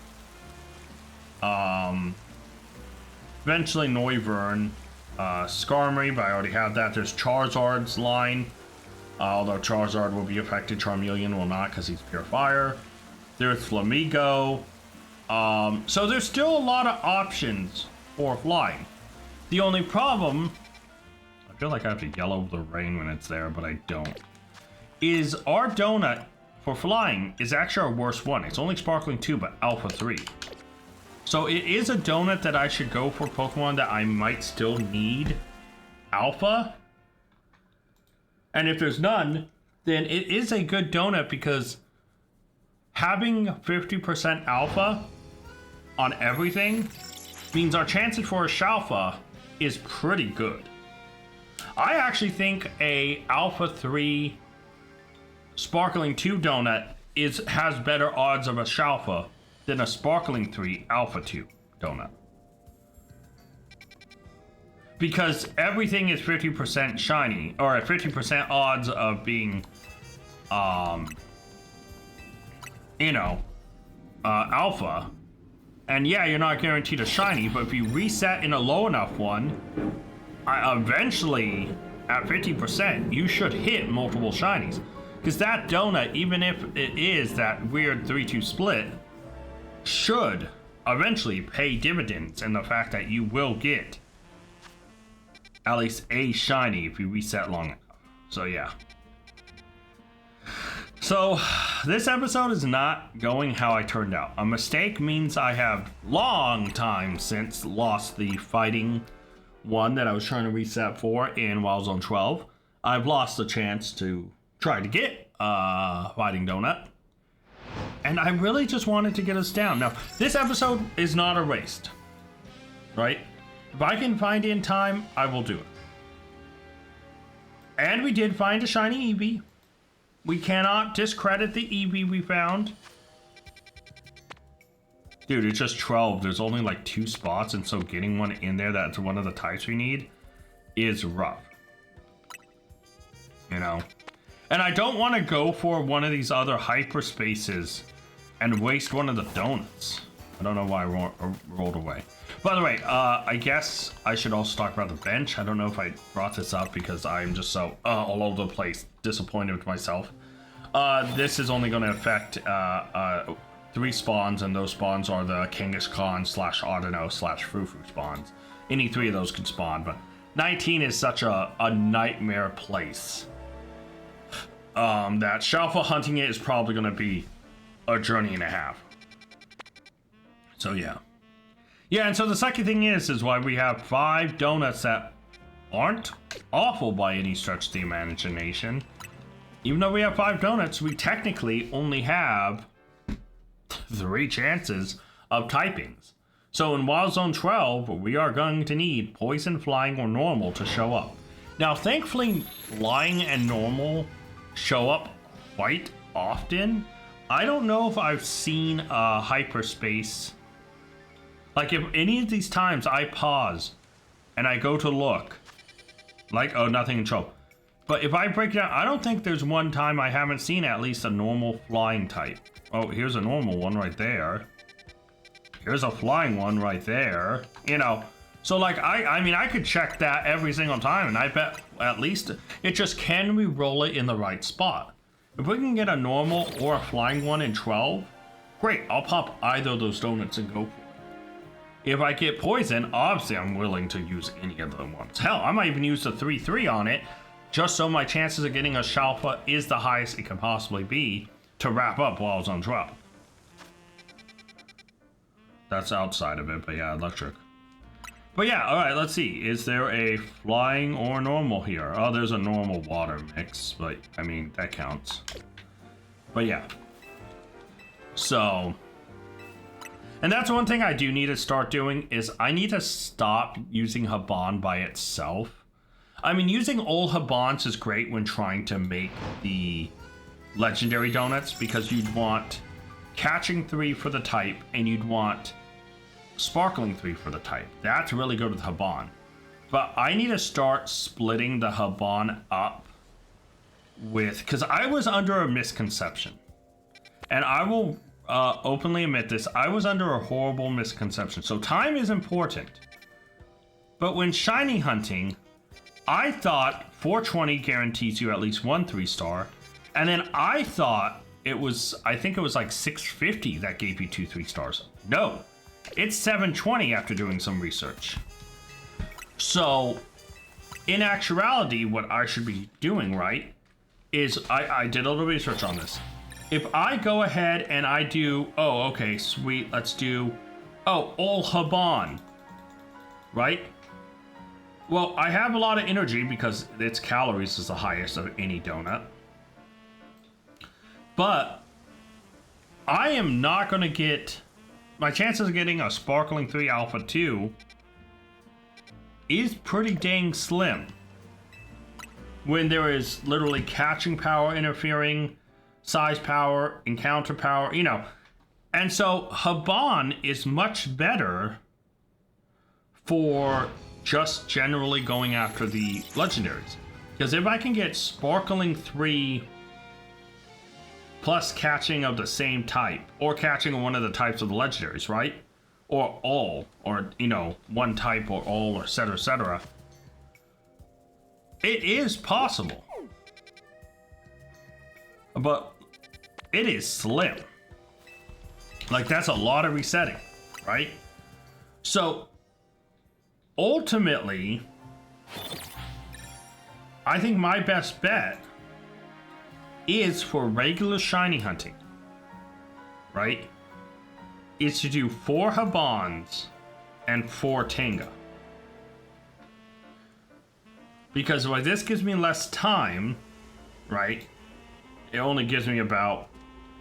Eventually Noivern. Skarmory, but I already have that. There's Charizard's line. Although Charizard will be affected, Charmeleon will not because he's pure fire. There's Flamigo. So there's still a lot of options for flying. The only problem, I feel like I have to yell over the rain when it's there, but I don't, is our donut for flying is actually our worst one. It's only Sparkling 2, but Alpha 3. So it is a donut that I should go for Pokemon that I might still need Alpha. And if there's none, then it is a good donut because having 50% Alpha on everything means our chances for a Shalpha is pretty good. I actually think a Alpha 3 Sparkling 2 donut has better odds of a Shalpha than a Sparkling 3 Alpha 2 donut. Because everything is 50% shiny, or at 50% odds of being, Alpha. And yeah, you're not guaranteed a shiny, but if you reset in a low enough one, eventually, at 50%, you should hit multiple shinies. Because that donut, even if it is that weird 3-2 split, should eventually pay dividends in the fact that you will get at least a shiny if you reset long enough. So yeah. So this episode is not going how I turned out. A mistake means I have long time since lost the fighting one that I was trying to reset for in Wild Zone 12. I've lost the chance to try to get fighting donut. And I really just wanted to get us down. Now, this episode is not erased, right? If I can find it in time, I will do it. And we did find a shiny Eevee. We cannot discredit the Eevee we found. Dude, it's just 12. There's only like 2 spots, and so getting one in there that's one of the types we need is rough. You know? And I don't want to go for one of these other hyperspaces and waste one of the donuts. I don't know why I rolled away. By the way, I guess I should also talk about the bench. I don't know if I brought this up because I'm just so all over the place, disappointed with myself. This is only going to affect 3 spawns, and those spawns are the Kangaskhan / Audino / Fufu spawns. Any 3 of those can spawn, but 19 is such a nightmare place. That Shalpha hunting it is probably going to be a journey and a half. So yeah. Yeah, and so the second thing is why we have 5 donuts that aren't awful by any stretch of the imagination. Even though we have 5 donuts, we technically only have 3 chances of typings. So in Wild Zone 12, we are going to need Poison, Flying, or Normal to show up. Now, thankfully, Flying and Normal show up quite often. I don't know if I've seen a hyperspace. Like, if any of these times I pause and I go to look, like, oh, nothing in trouble. But if I break it down, I don't think there's one time I haven't seen at least a normal flying type. Oh, here's a normal one right there. Here's a flying one right there. You know, so like, I mean, I could check that every single time, and I bet at least it just, can we roll it in the right spot? If we can get a normal or a flying one in 12, great, I'll pop either of those donuts and go for it. If I get poison, obviously I'm willing to use any of the ones. Hell, I might even use the 3-3 on it, just so my chances of getting a Shalpha is the highest it can possibly be to wrap up Wild Zone 12. That's outside of it, but yeah, electric. But yeah, alright, let's see. Is there a flying or normal here? Oh, there's a normal water mix, but I mean, that counts. But yeah. So, and that's one thing I do need to start doing, is I need to stop using Haban by itself. I mean, using old Habans is great when trying to make the legendary donuts, because you'd want catching 3 for the type, and you'd want sparkling 3 for the type. That's really good with Haban. But I need to start splitting the Haban up with, because I was under a misconception. And I will openly admit this, I was under a horrible misconception. So time is important. But when shiny hunting, I thought 420 guarantees you at least 1 3-star. And then I thought it was, I think it was like 650 that gave you 2 3-stars. No, it's 720 after doing some research. So in actuality, what I should be doing, right, is I did a little research on this. If I go ahead and I do, oh, okay, sweet, let's do, oh, all Haban, right? Well, I have a lot of energy because its calories is the highest of any donut. But I am not going to get, my chances of getting a Sparkling 3 Alpha 2 is pretty dang slim. When there is literally catching power interfering, size power, encounter power, you know. And so Haban is much better for just generally going after the legendaries. Because if I can get Sparkling 3 plus catching of the same type, or catching one of the types of the legendaries, right? Or all, or, you know, one type or all, or etc. It is possible. But it is slim. Like, that's a lot of resetting, right? So, ultimately, I think my best bet is for regular shiny hunting, right? Is to do 4 Habans and 4 Tenga. Because like this gives me less time, right? It only gives me about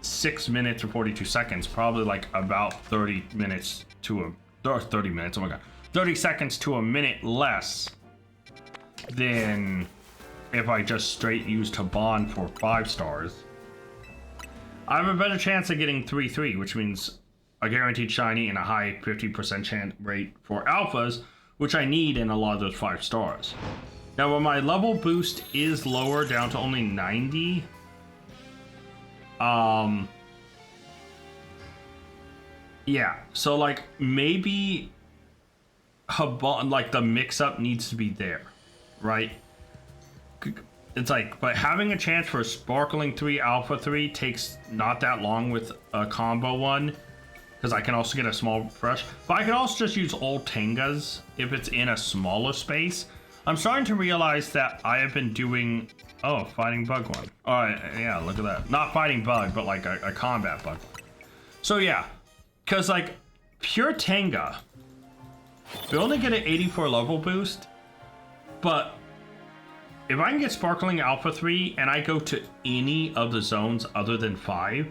6 minutes or 42 seconds, probably like about 30 minutes to or 30 minutes, oh my god. 30 seconds to a minute less than if I just straight used Haban for 5 stars. I have a better chance of getting 3-3, which means a guaranteed shiny and a high 50% chance rate for alphas, which I need in a lot of those 5 stars. Now, when my level boost is lower down to only 90, yeah, so like maybe Haban, like the mix-up needs to be there, right? It's like, but having a chance for a Sparkling 3 Alpha 3 takes not that long with a combo one, because I can also get a small fresh. But I can also just use all Tengas if it's in a smaller space. I'm starting to realize that I have been doing, oh, fighting bug one. All right, yeah, look at that. Not fighting bug, but like a combat bug. So yeah, because like pure Tenga, we only get an 84 level boost, but if I can get Sparkling Alpha 3 and I go to any of the zones other than 5,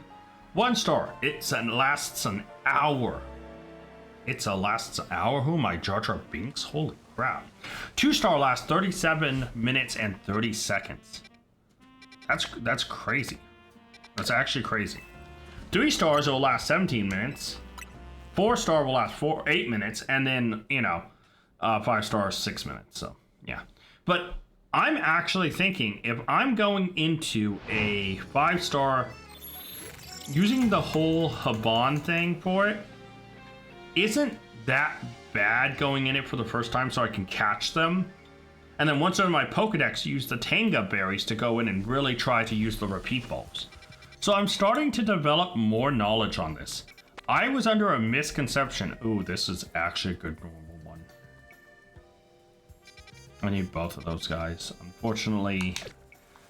1 star, it lasts an hour. It lasts an hour? Who am I, Jar Jar Binks? Holy crap. 2 star lasts 37 minutes and 30 seconds. That's crazy. That's actually crazy. 3 stars will last 17 minutes. 4 star will last 8 minutes. And then, you know, 5 stars, 6 minutes. So, yeah. But I'm actually thinking if I'm going into a 5 star using the whole Haban thing for it, isn't that bad going in it for the first time so I can catch them. And then once they're in my Pokedex, use the Tenga berries to go in and really try to use the repeat balls. So I'm starting to develop more knowledge on this. I was under a misconception. Ooh, this is actually a good normal one. I need both of those guys. Unfortunately,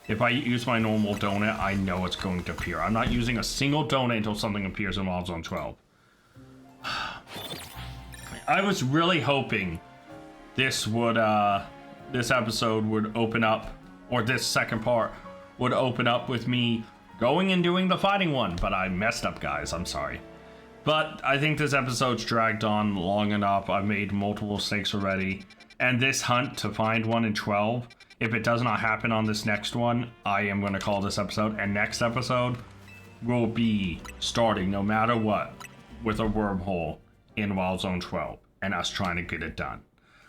if I use my normal donut, I know it's going to appear. I'm not using a single donut until something appears in Wild Zone 12. I was really hoping this would, this episode would open up, or this second part would open up with me going and doing the fighting one, but I messed up, guys. I'm sorry. But I think this episode's dragged on long enough. I've made multiple mistakes already. And this hunt to find one in 12, if it does not happen on this next one, I am going to call this episode. And next episode will be starting, no matter what, with a wormhole in Wild Zone 12 and us trying to get it done.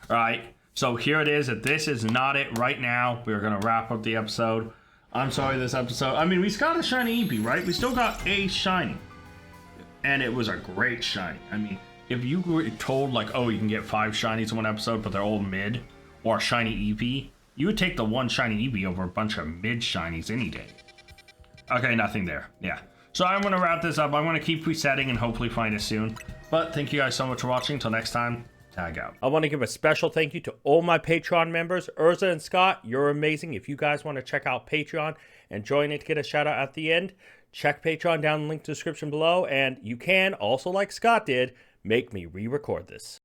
All right, so here it is. If this is not it right now, we're going to wrap up the episode. I'm sorry, this episode. I mean, we got a shiny Eevee, right? We still got a shiny. And it was a great shiny. I mean, if you were told, like, oh, you can get 5 shinies in one episode, but they're all mid, or a shiny Eevee, you would take the one shiny Eevee over a bunch of mid shinies any day. Okay, nothing there. Yeah. So I'm going to wrap this up. I'm going to keep resetting and hopefully find it soon. But thank you guys so much for watching. Until next time, tag out. I want to give a special thank you to all my Patreon members. Urza and Scott, you're amazing. If you guys want to check out Patreon and join it to get a shout out at the end, check Patreon down in the link to the description below. And you can also, like Scott did, make me re-record this.